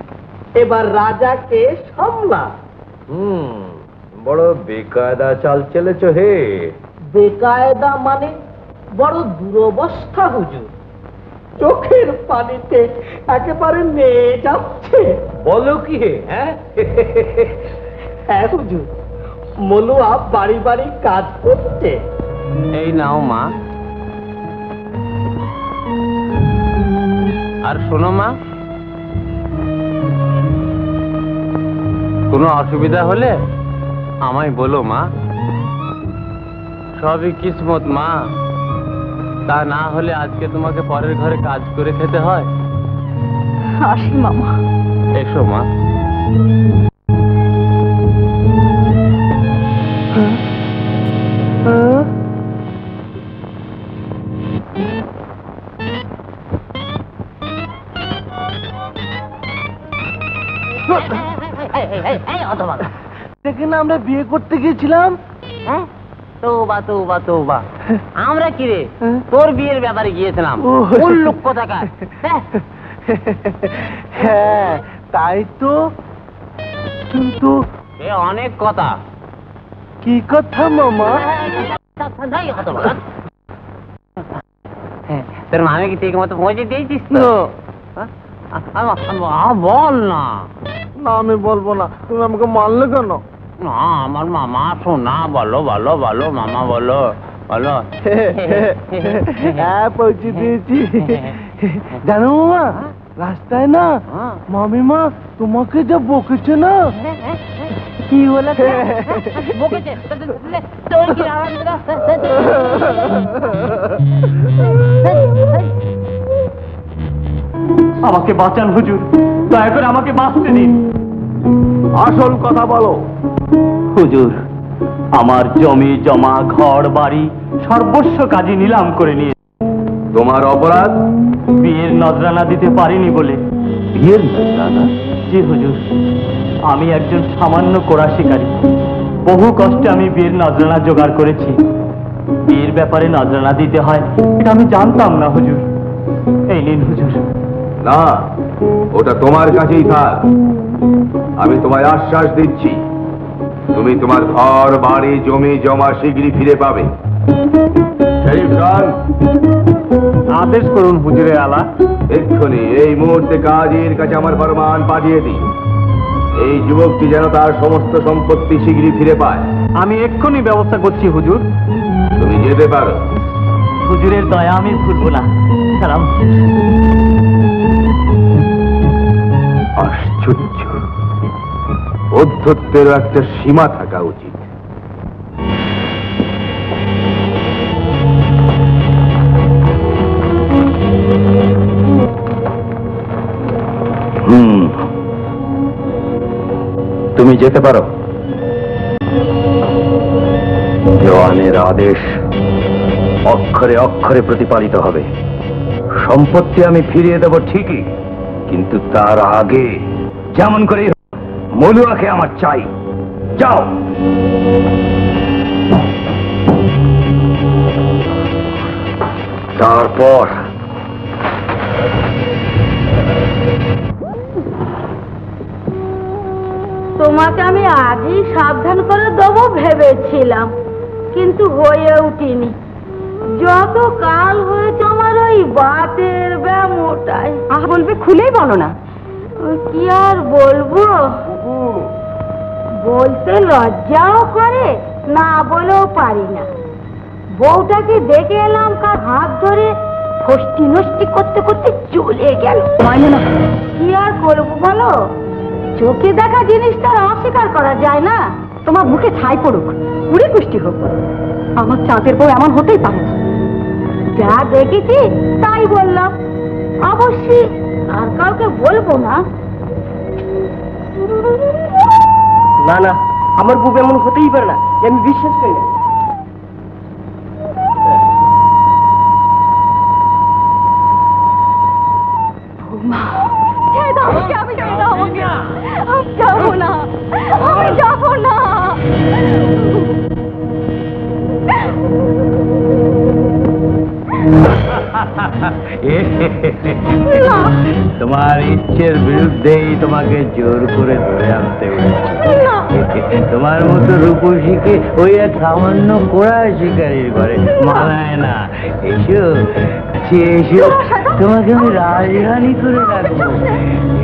এবার রাজাকে সামলা। বড় বেকায়দা চাল চলেছ হে। বেকায়দা মানে বড় দুরবস্থা হুজুর, চোখের পানিতে একেবারে মেয়ে যাচ্ছে। বলো কি হে? হ্যাঁ হ্যাঁ হুজুর, মলুয়া বাড়ি বাড়ি কাজ করছে। এই নাও মা। আর শোনো মা, কোনো অসুবিধা হলে আমায় বলো মা। সবই কিসমত মা, তা না হলে আজকে তোমাকে পরের ঘরে কাজ করে খেতে হয়। আসি মামা। এসো মা। আমরা বিয়ে করতে গিয়েছিলাম? হ্যাঁ, তৌবা তৌবা তৌবা। আমরা কি রে, তোর বিয়ের ব্যাপারে গিয়েছিলাম। লোক কোথাকার। হ্যাঁ তাই তো, কিন্তু অনেক কথা। কি কথা মামা? তোর মামে কি ঠিক মতো পৌঁছে দিয়েছিস তো? বল না। না আমি বলবো না, তুমি আমাকে মারলে কেন? না আমার মামা শোনা, বলো বলো বলো মামা বলো বলো। হ্যাঁ পৌঁছে দিয়েছি। জানো মামা, রাস্তায় না মামিমা তোমাকে যা বকেছে না। কি বলেছে? বকেছে? তোর কি আমাকে বাঁচান হুজুর, দয়া করে আমাকে বাঁচতে দিন। আসল কথা বলো। হুজুর, আমার জমি জমা ঘর বাড়ি সর্বস্ব কাজে নিলাম করে নিয়ে। তোমার অপরাধ? বিয়ের নজরানা দিতে পারিনি বলে। বিয়ের নজরানা? জি হুজুর, আমি একজন সামান্য কোড়া শিকারী। বহু কষ্টে আমি বিয়ের নজরানা জোগাড় করেছি। বিয়ের ব্যাপারে নজরানা দিতে হয় এটা আমি জানতাম না হুজুর। এই নিন হুজুর। না, ওটা তোমার কাছেই থাক। আমি তোমায় আশ্বাস দিচ্ছি, তুমি তোমার ঘর বাড়ি জমি জমা শীঘ্রই ফিরে পাবে। শরীফ খান, আদেশ করুন হুজুরে আলা। এক্ষুনি এই মুহূর্তে কাজীর কাছে আমার ফরমান পাঠিয়ে দিই, এই যুবকটি যেন তার সমস্ত সম্পত্তি শীঘ্রই ফিরে পায়। আমি এক্ষুনি ব্যবস্থা করছি হুজুর। তুমি যেতে পারো। হুজুরের দয়া আমি ভুলব না। সালাম। আশ্চর্য, অধ্যত্বেরও একটা সীমা থাকা উচিত। তুমি যেতে পারো। দেওয়ানের আদেশ অক্ষরে অক্ষরে প্রতিপালিত হবে। সম্পত্তি আমি ফিরিয়ে দেব ঠিকই, কিন্তু তার আগে যেমন করে মলুয়াকে আমার চাই। যাও। তারপর তোমাকে আমি আগেই সাবধান করে দেবো ভেবেছিলাম, কিন্তু হয়ে উঠিনি। যত কাল হয়েছে আমার ওই বাতের ব্যামোটাই। বলবে খুলেই বলো না। কি আর বলবো, বলতে লজ্জাও করে, না বলেও পারি না। বউটাকে দেখে এলাম, কার হাত ধরে ফষ্টি নষ্টি করতে করতে চলে গেল। কি আর করবো বলো, চোখে দেখা জিনিসটা অস্বীকার করা যায় না। তোমার মুখে ছাই পড়ুক, পুরি পুষ্টি হোক, আমার চাঁদের বউ এমন হতেই পারে না। যা দেখেছি তাই বললাম, অবশ্যই আর কাউকে বলবো না। না না, আমার বুব এমন হতেই পারে না, আমি বিশ্বাস করি না। আমি যাবো না, আমি যাবো না। তোমার ইচ্ছের বিরুদ্ধেই তোমাকে জোর করে ধরে আনতে হয়েছে। তোমার মতো রূপসীকে ওই এক সামান্য কোড়া শিকারীর ঘরে মানায় না। এসো এসো, তোমাকে আমি রাজরানী করে রাখবো।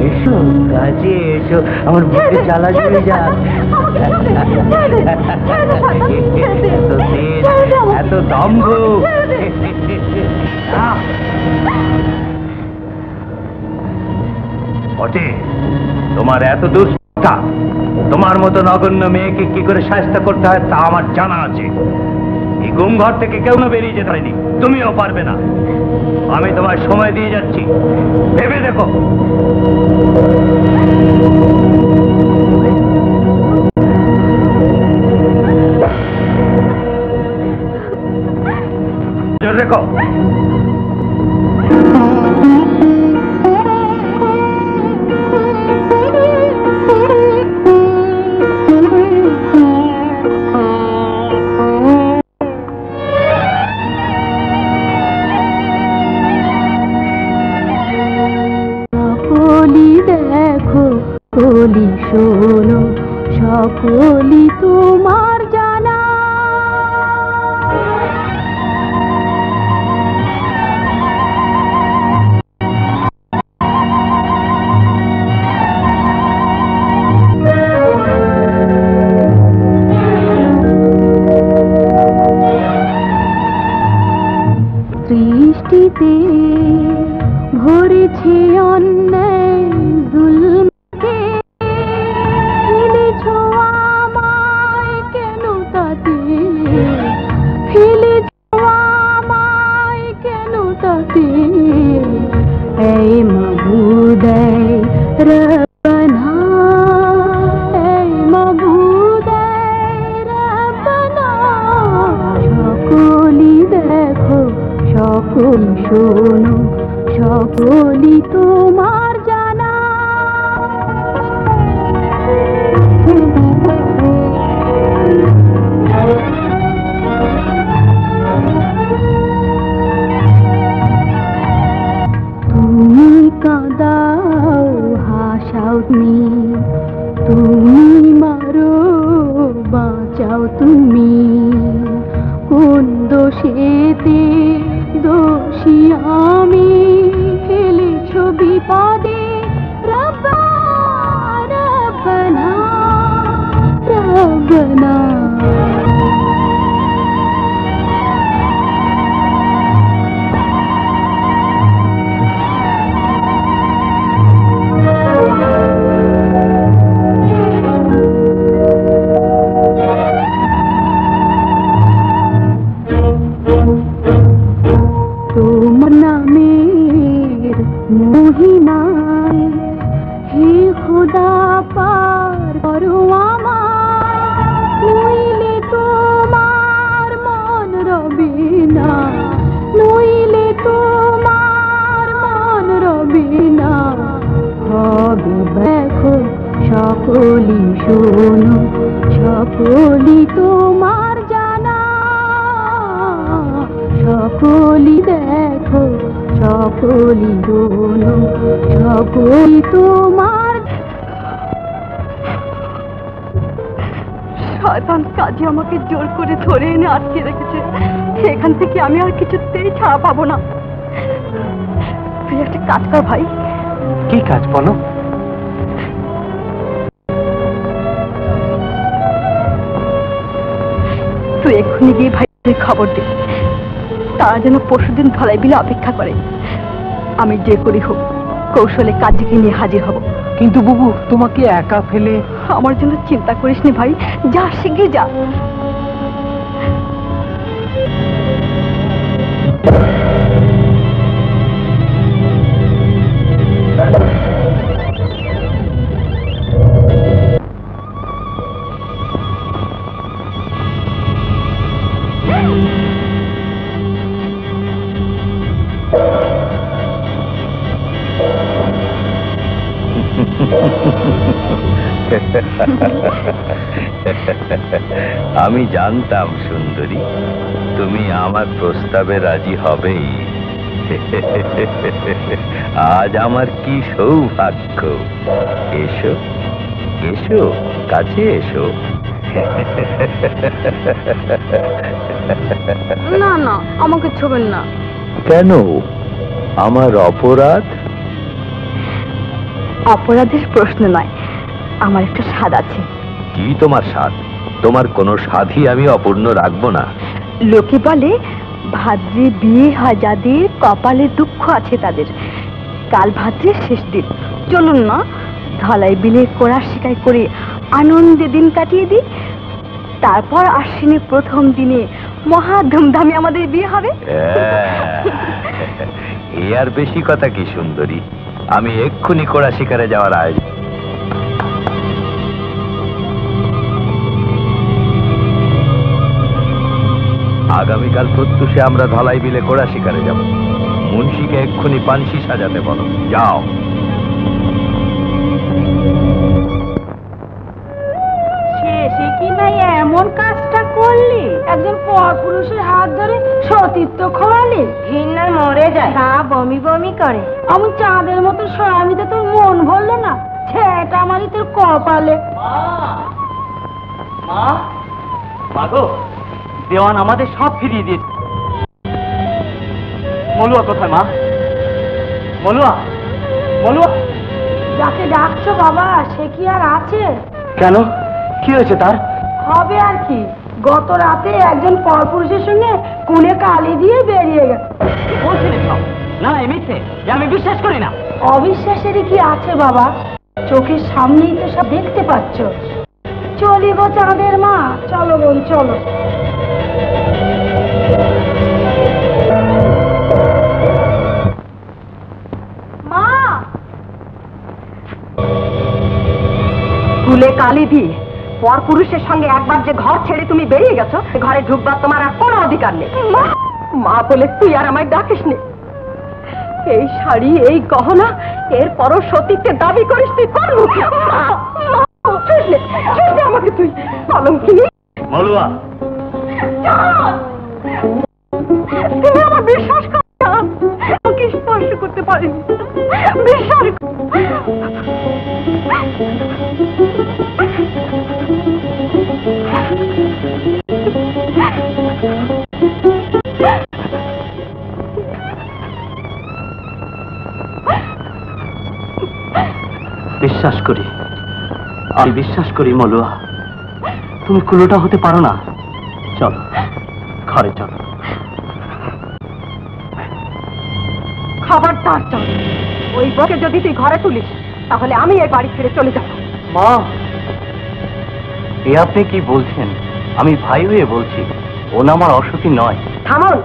এসো কাছে এসো, আমার বুকে জ্বালা চলে যাক। এত তেজ, এত দম্ভ। তোমার এত দুষ্টা, তোমার মতো নগণ্য মেয়েকে কি করে শায়েস্তা করতে হয় তা আমার জানা আছে। এই গুম ঘর থেকে কেউ না বেরিয়ে যেতে পারেনি, তুমিও পারবে না। আমি তোমার সময় দিয়ে যাচ্ছি, ভেবে দেখো। দেখো সকলি শোনো, সকলি তোমার জানা। তুমি কাঁদাও হাসাও তুমি, তুমি মারো বাঁচাও তুমি, কোন দোষেতে দোষী আমি, ফেলেছ বিপদে রব্বা রব্বানা রব্বানা। তোমার নামের মহিমায় হে খোদা পার করো আমায়, নইলে তোমার মন রবে না, নইলে তোমার মন রবে না। হবে দেখো সকলি শোনো, সকলি তোমার জানা, সকলি দেখো সকলি শোনো, সকলি তোমার। শয়তান কাজে আমাকে জোর করে ধরে এনে আটকে রেখেছে, সেখান থেকে আমি আর কিছুতেই ছাড়া পাবো না। তুই একটা কাজ কর ভাই। কি কাজ বলো? তুই এক্ষুনি গিয়ে ভাইকে খবর দে, তারা যেন পরশুদিন ধলাই বিলে অপেক্ষা করে। আমি যে করি হোক কৌশলে কাজীকে নিয়ে হাজির হব। কিন্তু বুবু, তোমাকে একা ফেলে আমার জন্য চিন্তা করিস নি ভাই, যা শিগগির যা। আমি জানতাম সুন্দরী, তুমি আমার প্রস্তাবে রাজি হবেই। আজ আমার কি সৌভাগ্য। এসো এসো, কাছে এসো। না না, আমাকে ছোবেন না। কেন? আমার অপরাধ? অপরাধের প্রশ্ন নয়, আমার একটা স্বাদ আছে। কি তোমার স্বাদ? তোমার কোনো স্বাদই আমি অপূর্ণ রাখবো না। লোকে বলে ভাদ্রে বিয়ে হয় যাদের, কপালে দুঃখ আছে তাদের। কাল ভাদ্রের শেষ দিন, চলুন না ধলাই বিলে কোড়া শিকার করে আনন্দে দিন কাটিয়ে দিই। তারপর আশ্বিনের প্রথম দিনে মহা ধুমধামে আমাদের বিয়ে হবে। এ আর বেশি কথা কি সুন্দরী, আমি এক্ষুনি কোড়া শিকারে যাওয়ার আয়োজন। আগামীকাল প্রত্যুষে আমরা ধলাই বিলে কোড়া শিকারে যাব। মুন্সিকে এক্ষুনি পানসি সাজাতে বলো, যাও। শেষে কি ভাই এমন কাজটা করলি? একজন পরপুরুষের হাত ধরে সতীত্ব খোয়ালি? ঘৃণায় মরে যায়, তা বমি বমি করে। আমি চাঁদের মতো স্বামীতে তোর মন ভরলো না, সেটা আমারই তোর কপালে। মা, মাগো, দেওয়ান আমাদের সব ফিরিয়ে দিয়েছে। মলুয়া কোথায় মা? মলুয়া, মলুয়া। যাকে ডাকছো বাবা, সে কি আর আছে? কেন, কি হয়েছে তার? হবে আর কি, গত রাতে একজন পরপুরুষের সঙ্গে কুলে কালি দিয়ে বেরিয়ে গেছে। বলছিলেন সব? না না, মিথ্যে, আমি বিশ্বাস করি না। অবিশ্বাসেরই কি আছে বাবা, চোখের সামনেই তো সব দেখতে পাচ্ছ। চলি গো চাঁদের মা, চলো বোন চলো। মা, কুলে কালি দিয়ে পরপুরুষের সঙ্গে একবার যে ঘর ছেড়ে তুমি বেরিয়ে গেছো, ঘরে ঢুকবার তোমার আর কোনো অধিকার নেই। মা বলে তুই আর আমায় ডাকিস নি। এই শাড়ি, এই গহনা, এরপরও সতীত্বের দাবি করিস, তুই করবো কি? আমাকে তুই কলঙ্কিনী। মলুয়া, তুমি আমার বিশ্বাস কর, আমাকে স্পর্শ করতে পারিনি। বিশ্বাস বিশ্বাস করি, আমি বিশ্বাস করি মলুয়া, তুমি কুলোটা হতে পারো না। চলো ঘরে চলো। খবরদার চল, ওই বউকে যদি তুই ঘরে তুলিস তাহলে আমি এই বাড়ি ছেড়ে চলে যাব। মা, এ আপনি কি বলছেন? আমি ভাই হয়ে বলছি, ও না আমার অসতী নয়। থামুন,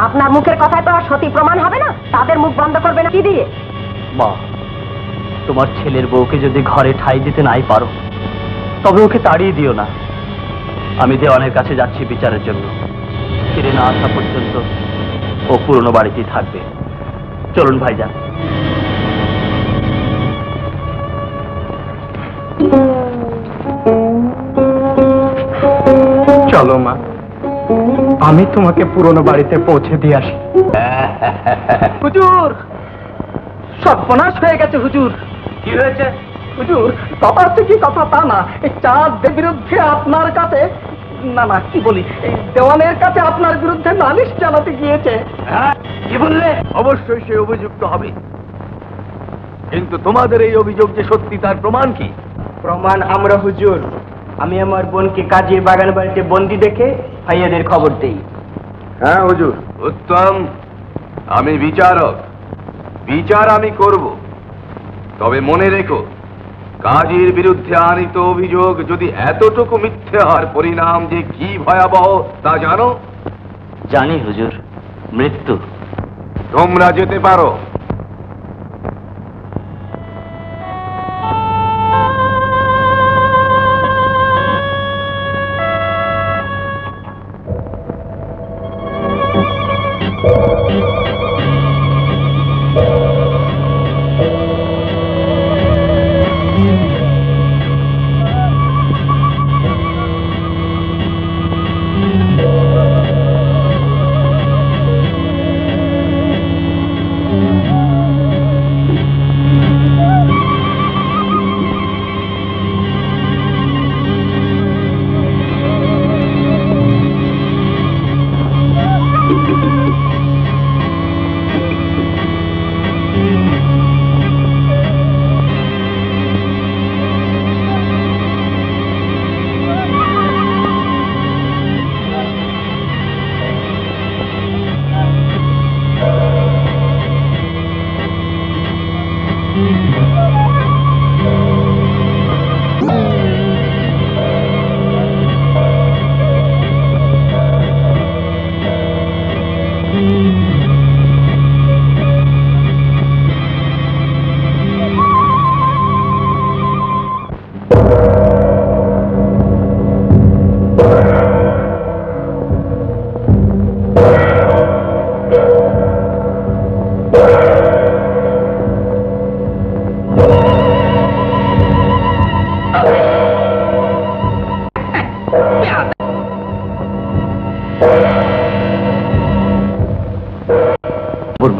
আপনার মুখের কথায় তো আর সতী প্রমাণ হবে না। তাদের মুখ বন্ধ করবে না কি দিয়ে? মা, তোমার ছেলের বউকে যদি ঘরে ঠাঁই দিতে নাই পারো, তবে ওকে তাড়িয়ে দিও না। আমি দেওয়ানের কাছে যাচ্ছি বিচারের জন্য। ফিরে না আসা পর্যন্ত ও পুরনো বাড়িতেই থাকবে। চলুন ভাইজান। চলো মা, আমি তোমাকে পুরনো বাড়িতে পৌঁছে দিয়ে আসি। হুজুর, সর্বনাশ হয়ে গেছে হুজুর। কি হয়েছে হুজুর? কথা হচ্ছে কি কথা তা না, এই চাঁদের বিরুদ্ধে আপনার কাছে, না না কি বলি, এই দেওয়ানের কাছে আপনার বিরুদ্ধে নালিশ চালাতে গিয়েছে। কি বললে? অবশ্যই সে অভিযুক্ত হবে, কিন্তু তোমাদের এই অভিযোগ যে সত্যি তার প্রমাণ কি? প্রমাণ আমরা হুজুর। আমি আমার বোনকে কাজীর বাগান বাড়িতে বন্দি দেখে ভাইয়াদের খবর দেই। হ্যাঁ হুজুর। উত্তম, আমি বিচারক, বিচার আমি করব। তবে মনে রেখো, কাজীর বিরুদ্ধে আনিত অভিযোগ যদি এতটুকু মিথ্যে হওয়ার পরিণাম যে কি ভয়াবহ তা জানো? জানি হুজুর, মৃত্যু। তোমরা যেতে পারো।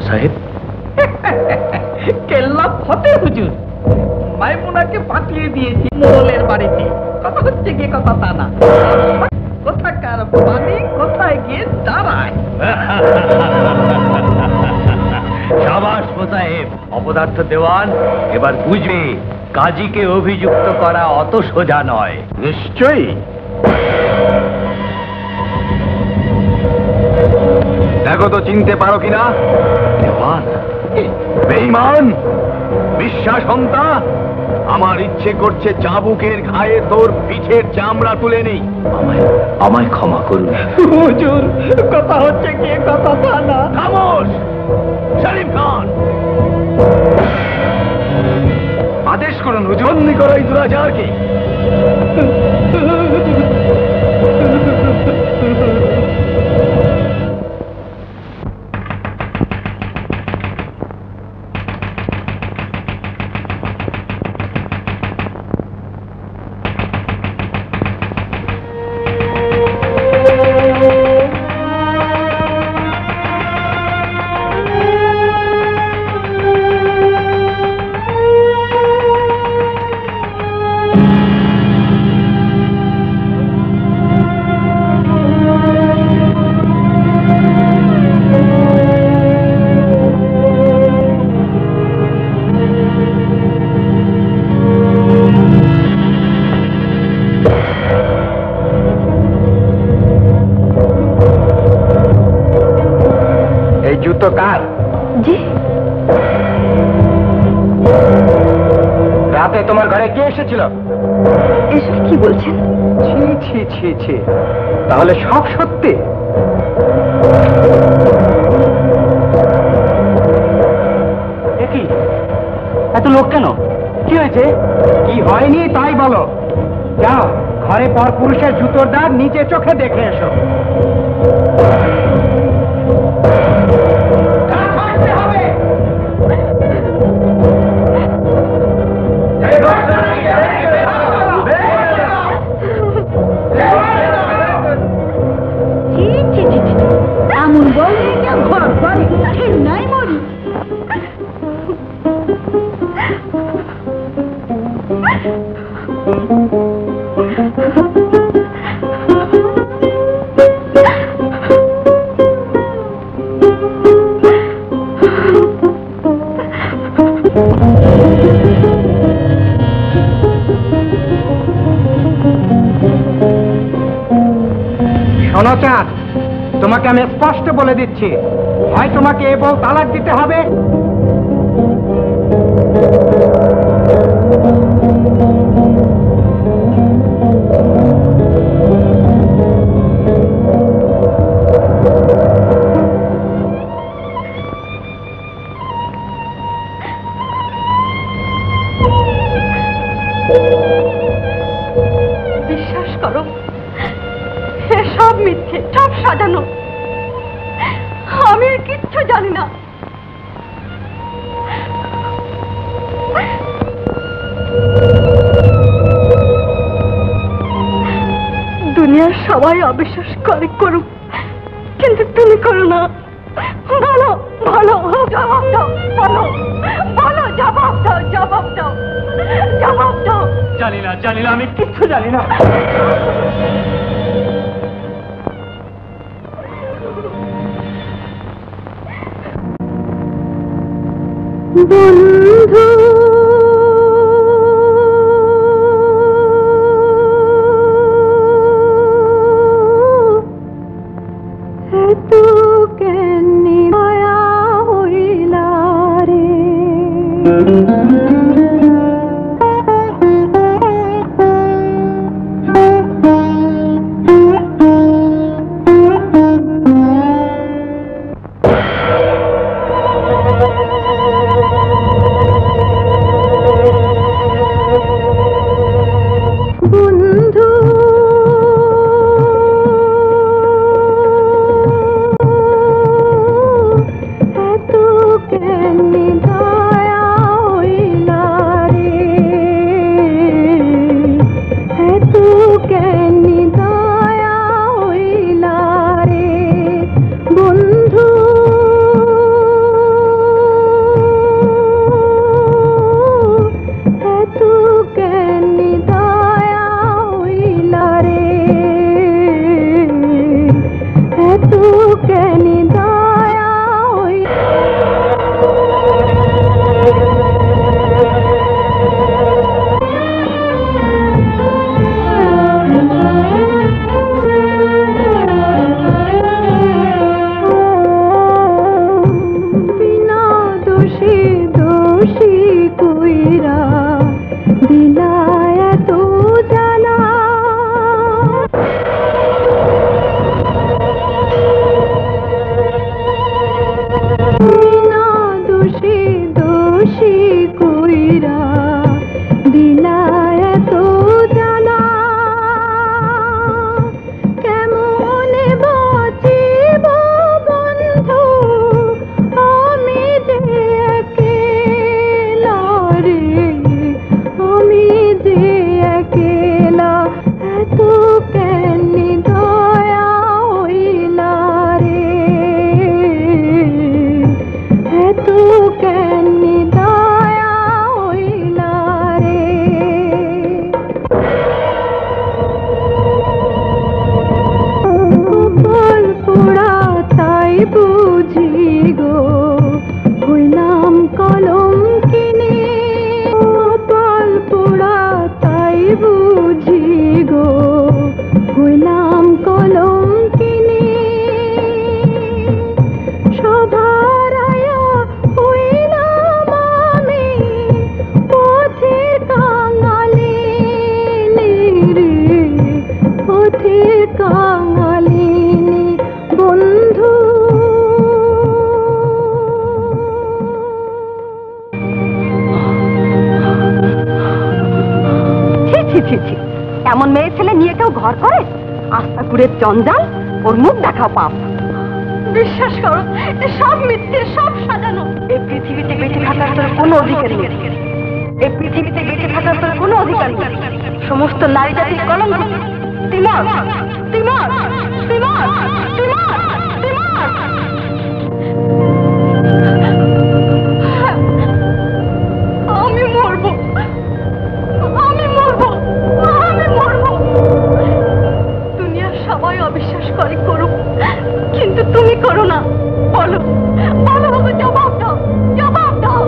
সাহেব, কেল্লা ফতে হুজুর, মাইমুনাকে পাঠিয়ে দিয়েছি মোড়লের বাড়িতে। কথা হচ্ছে গিয়ে কথা তা না, কোথাকার পানি কোথায় গিয়ে দাঁড়ায়। সাবাস সাহেব, অপদার্থ দেওয়ান, এবার বুঝবে কাজীকে অভিযুক্ত করা অত সোজা নয়। নিশ্চয়ই। দেখো তো চিনতে পারো কিনা? দেওয়ান, বেঈমান, বিশ্বাসন্তা, আমার ইচ্ছে করছে চাবুকের ঘায়ে তোর পিঠের চামড়া তুলে নেই। আমায় ক্ষমা করুন হুজুর, কথা হচ্ছে গিয়ে কথা তা না। খামোশ! শরীফ খান, আদেশ করুন হুজুর, বন্দি করো এই দুরাচারকে। দোস্ত কার? জি, রাতে তোমার ঘরে কে এসেছিল? এসব কি বলছেন? ছি ছি ছি ছি, তাহলে সব সত্যি? কি এত লোক কেন? কি হয়েছে? কি হয়নি তাই বলো। যাও ঘরে পর পুরুষের জুতোর দাগ নিচে চোখে দেখে এসো। এমন বললে ঘর বাড়ি ঠিক নাই মরি। শোনো চাঁদ, তোমাকে আমি স্পষ্ট বলে দিচ্ছি, হয় তোমাকে এ বউ তালাক দিতে হবে, বিশ্বাস করো, সব মিথ্যে, সব সাজানো। আমি আর কিচ্ছু জানি না। দুনিয়ার সবাই অবিশ্বাস করে করুক, কিন্তু তুমি করো না। বলো বলো, জবাব দাও, বলো বলো, জবাব দাও, জবাব দাও, জবাব দাও। জানি না, জানি না, আমি কিচ্ছু জানি না। বন্ধু এত কেনে মায়া হইলা রে। শহুরের জঞ্জাল, ওর মুখ দেখা পাপ। বিশ্বাস করো, সব মিথ্যে, সব সাজানো। এই পৃথিবীতে বেঁচে থাকার তোর কোনো অধিকার নেই। এই পৃথিবীতে বেঁচে থাকার তোর কোনো অধিকার নেই। সমস্ত নারী জাতির কলঙ্ক। তিমর, তিমর, তিমর, তিমর, তিমর। আমি মরবো, আমি মরবো, আমি মরবো। দুনিয়ার সবাই অবিশ্বাস করে করুক, কিন্তু তুমি করো না। বলো, বলো বাবা, জবাব দাও, জবাব দাও।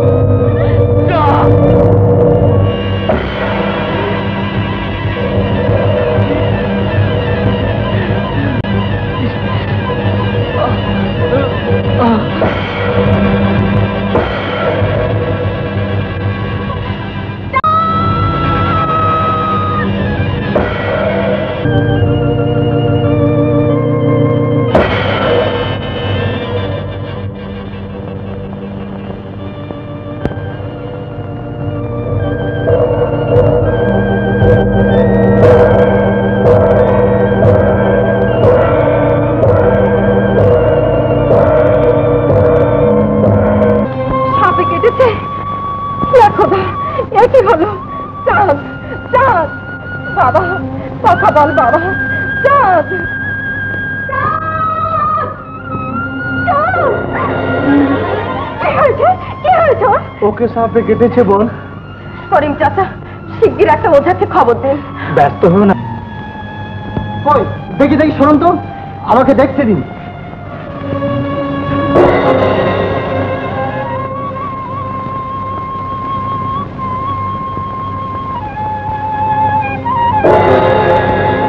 বাবা, কথা বল বাবা। চাঁদ, কি হয়েছে? কি হয়েছে? ওকে সাপে কেটেছে বোন। করিম চাচা, শিগগির একটা ওঝাকে খবর দিন। ব্যস্ত হও না। কই দেখি দেখি, শুনুন তো, আমাকে দেখতে দিন।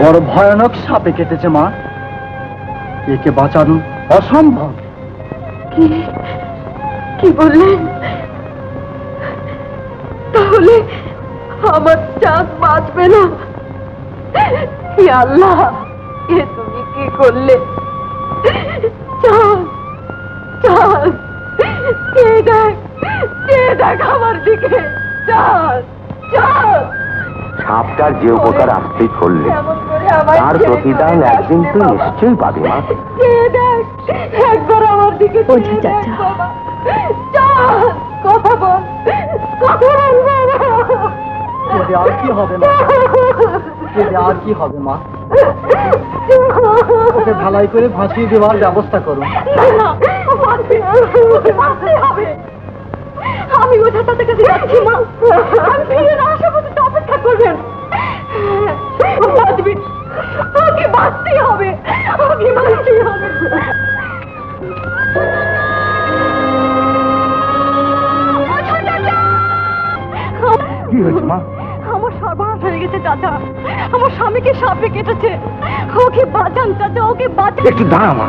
বড় ভয়ানক সাপে কেটেছে মা, একে বাঁচানো অসম্ভব। কি কি বললেন? তাহলে আমার চাঁদ বাঁচবে না? হে আল্লাহ, এ তুমি কি করলে? চাঁদ, চাঁদ, কে দেখ, কে দেখ আমার দিকে। চাঁদ, চাঁদ। সাপটার যে উপকার আসতেই করলে, তার প্রতিদান একদিন তুই নিশ্চয়ই পাবি মা। একবার আমার দিকে ওঝা চাচা, কথা বল, কথা বল বাবা। আর কি হবে মা? আর কি হবে মা? ওকে ঢালাই করে ভাসিয়ে দেওয়ার ব্যবস্থা করুন। আমি ওঝা চাচার কাছে যাচ্ছি মা। আমি ফিরে না আসা পর্যন্ত অপেক্ষা করবেন। বাঁচবি, ওকে বাঁচতেই হবে, ওকে বাঁচতেই হবে। কি হয়েছে মা? আমার সর্বনাশ হয়ে গেছে চাচা, আমার স্বামীকে সাপে কেটেছে। ওকে বাঁচান চাচা, ওকে বাঁচান। একটু দাঁড়া মা,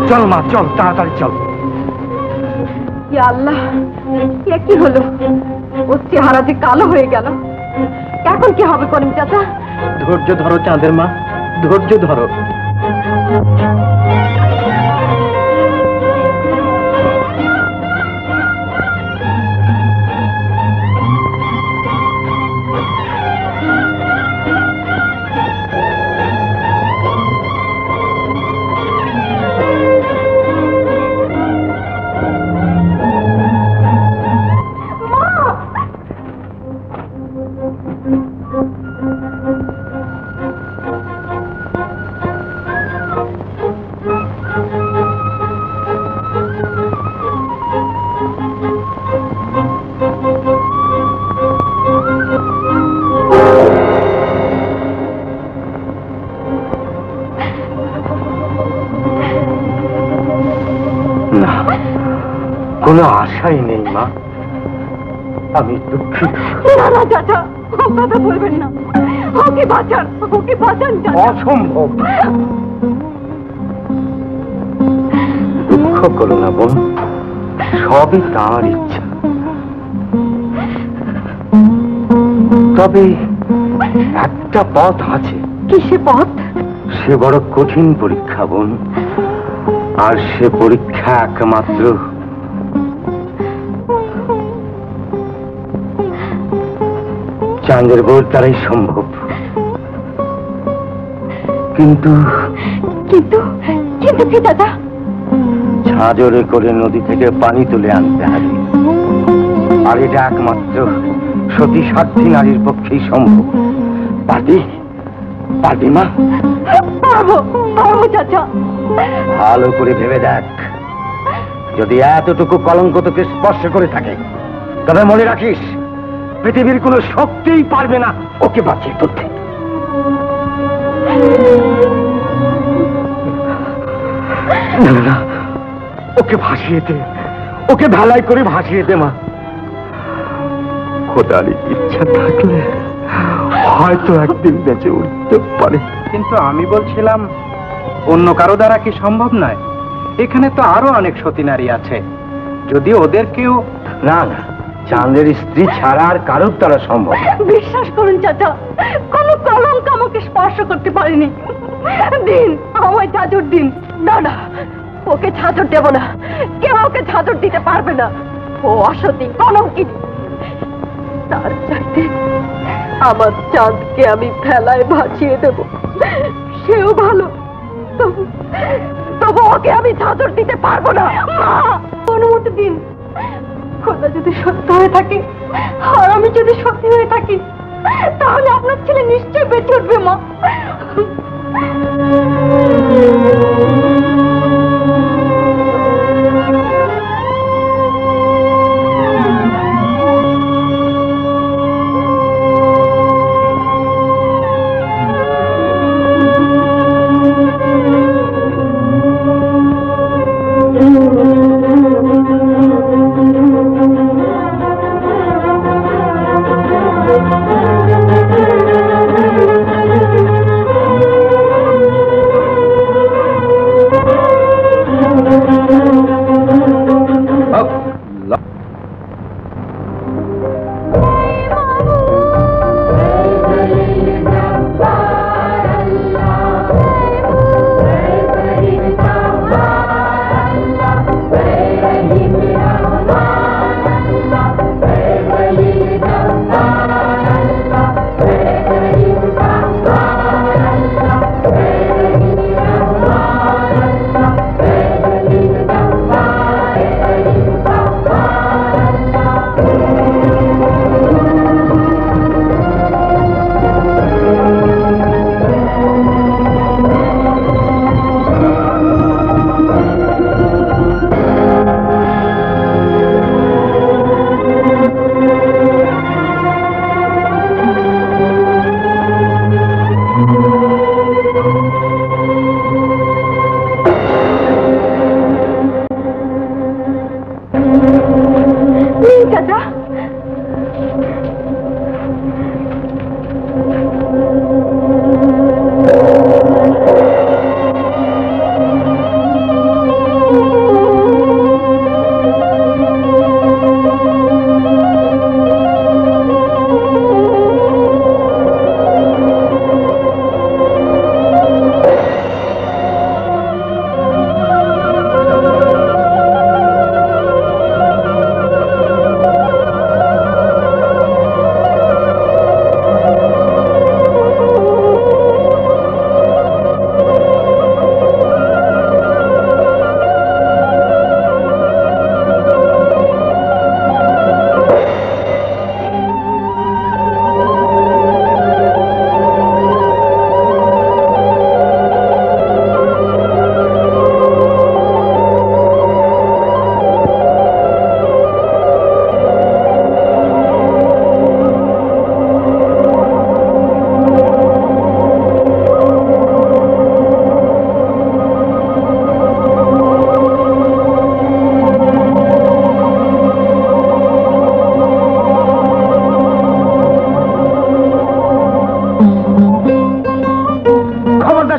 চল মা, চল তাড়াতাড়ি চল। আল্লাহ, এ কি হলো? ওর চেহারা যে কালো হয়ে গেল। এখন কি হবে করিম চাচা? ধৈর্য ধরো চাঁদের মা, ধৈর্য ধরো। কোনো আশাই নেই মা, আমি দুঃখিত। না না চাচা, ও কথা বলবেন না। ওকে বাঁচান, ওকে বাঁচান চাচা। অসম্ভব। দুঃখ করো না বোন, সবই তাঁর ইচ্ছা। তবে একটা পথ আছে। কিসে পথ? সে বড় কঠিন পরীক্ষা বোন, আর সে পরীক্ষা একমাত্র চাঁদের বউর দ্বারাই সম্ভব। কিন্তু কিন্তু কিন্তু কি দাদা? ঝাঁঝরে করে নদী থেকে পানি তুলে আনতে হবে, আর এটা একমাত্র সতী সাধ্যী নারীর পক্ষেই সম্ভব। পারবি? পারবি মা? পারবো পারবো চাচা। ভালো করে ভেবে দেখ, যদি এতটুকু কলঙ্ক তোকে স্পর্শ করে থাকে তবে মনে রাখিস পৃথিবীর কোনো শক্তিই পারবে না ওকে বাঁচিয়ে তুলতে। না, ওকে ভাসিয়ে দে, ওকে ঢালাই করে ভাসিয়ে দে মা। খোদার ইচ্ছা থাকলে হয়তো একদিন বেঁচে উঠতে পারে। কিন্তু আমি বলছিলাম অন্য কারো দ্বারা কি সম্ভব নয়? এখানে তো আরো অনেক সতী নারী আছে, যদি ওদেরকেও। না না, চাঁদের স্ত্রী ছাড়া আর কারোর দ্বারা সম্ভব। বিশ্বাস করুন চাচা, কোনো কলঙ্ক আমাকে স্পর্শ করতে পারেনি। দিন আমায় ঝাঁঝর দিন। না না, ওকে ঝাঁঝর দেব না, কেউ ওকে ঝাঁঝর দিতে পারবে না। ও অসতী কলঙ্কিনী। তার চাইতে আমার চাঁদকে আমি ফেলায় ভাসিয়ে দেব, সেও ভালো। তবু ওকে আমি ঝাঁঝর দিতে পারবো না। মা, অনুমতি দিন। খোদা যদি সত্য হয়ে থাকে আর আমি যদি সত্যি হয়ে থাকি, তাহলে আপনার ছেলে নিশ্চয়ই বেঁচে উঠবে মা।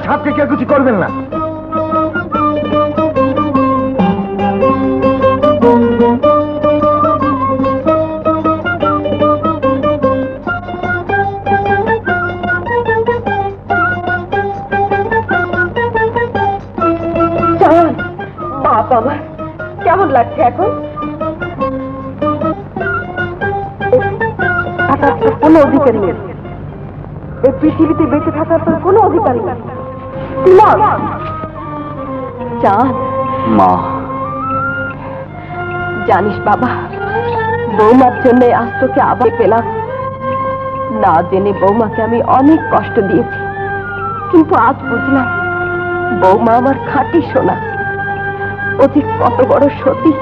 সাপকে কেউ কিছু করবেন না। বাবা কেমন লাগছে এখন? কোনো অধিকার নেই, এই পৃথিবীতে বেঁচে থাকার তো কোনো অধিকার নেই। চাঁদ, মা, জানিস বাবা, বৌমার জন্য আজ তোকে আবার পেলাম। না জেনে বৌমাকে আমি অনেক কষ্ট দিয়েছি, কিন্তু আজ বুঝলাম বৌমা আমার খাঁটি সোনা। ও যে কত বড় সতী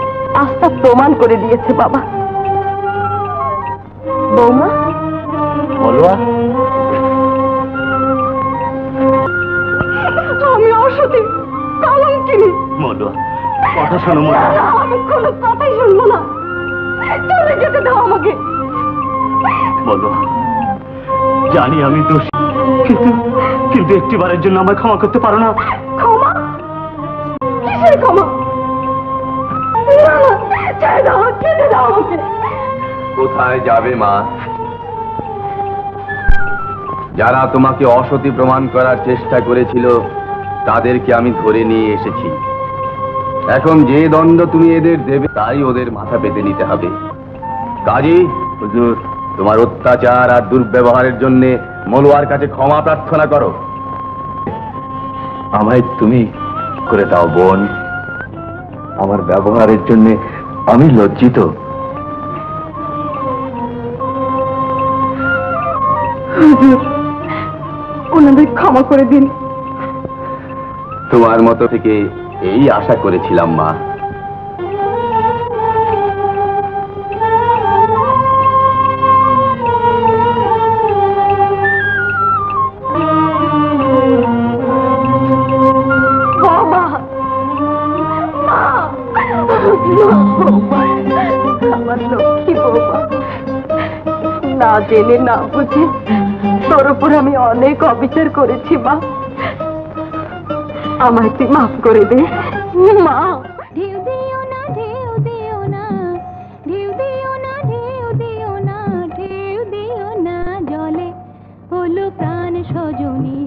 আজ তা প্রমাণ করে দিয়েছে বাবা। বৌমা, বলুয়া, আমি অসতী, কলঙ্কিনী। বলুয়া, কথা শোনো মা। আমি কোনো কথাই শুনবো না, চলে যেতে দাও আমাকে। বলুয়া, জানি আমি দোষী, কিন্তু একটিবারের জন্য আমায় ক্ষমা করতে পারো না? ক্ষমা? কিসের ক্ষমা? না না, ছেড়ে দাও, যেতে দাও আমাকে। কোথায় যাবে মা? যারা তোমাকে অসতী প্রমাণ করার চেষ্টা করেছিল তাদেরকে আমি ধরে নিয়ে এসেছি। এখন যে দণ্ড তুমি এদের দেবে তাই ওদের মাথা পেতে নিতে হবে। কাজী হুজুর, তোমার অত্যাচার আর দুর্ব্যবহারের জন্য মলুয়ার কাছে ক্ষমা প্রার্থনা করো। আমায় তুমি করে দাও বোন, আমার ব্যবহারের জন্য আমি লজ্জিত। হুজুর, ওনাদের ক্ষমা করে দিন। তোমার মতো থেকে এই আশা করেছিলাম মা। আমার লক্ষ্মী বৌমা, না জেনে না বুঝে তোর উপর আমি অনেক অবিচার করেছি মা, আমায় তুই মাফ করে দে মা। ঢেউ দিও না, ঢেউ দিও না, ঢেউ দিও না, ঢেউ দিও না, ঢেউ দিও না, জলে হলো প্রাণ সজনী।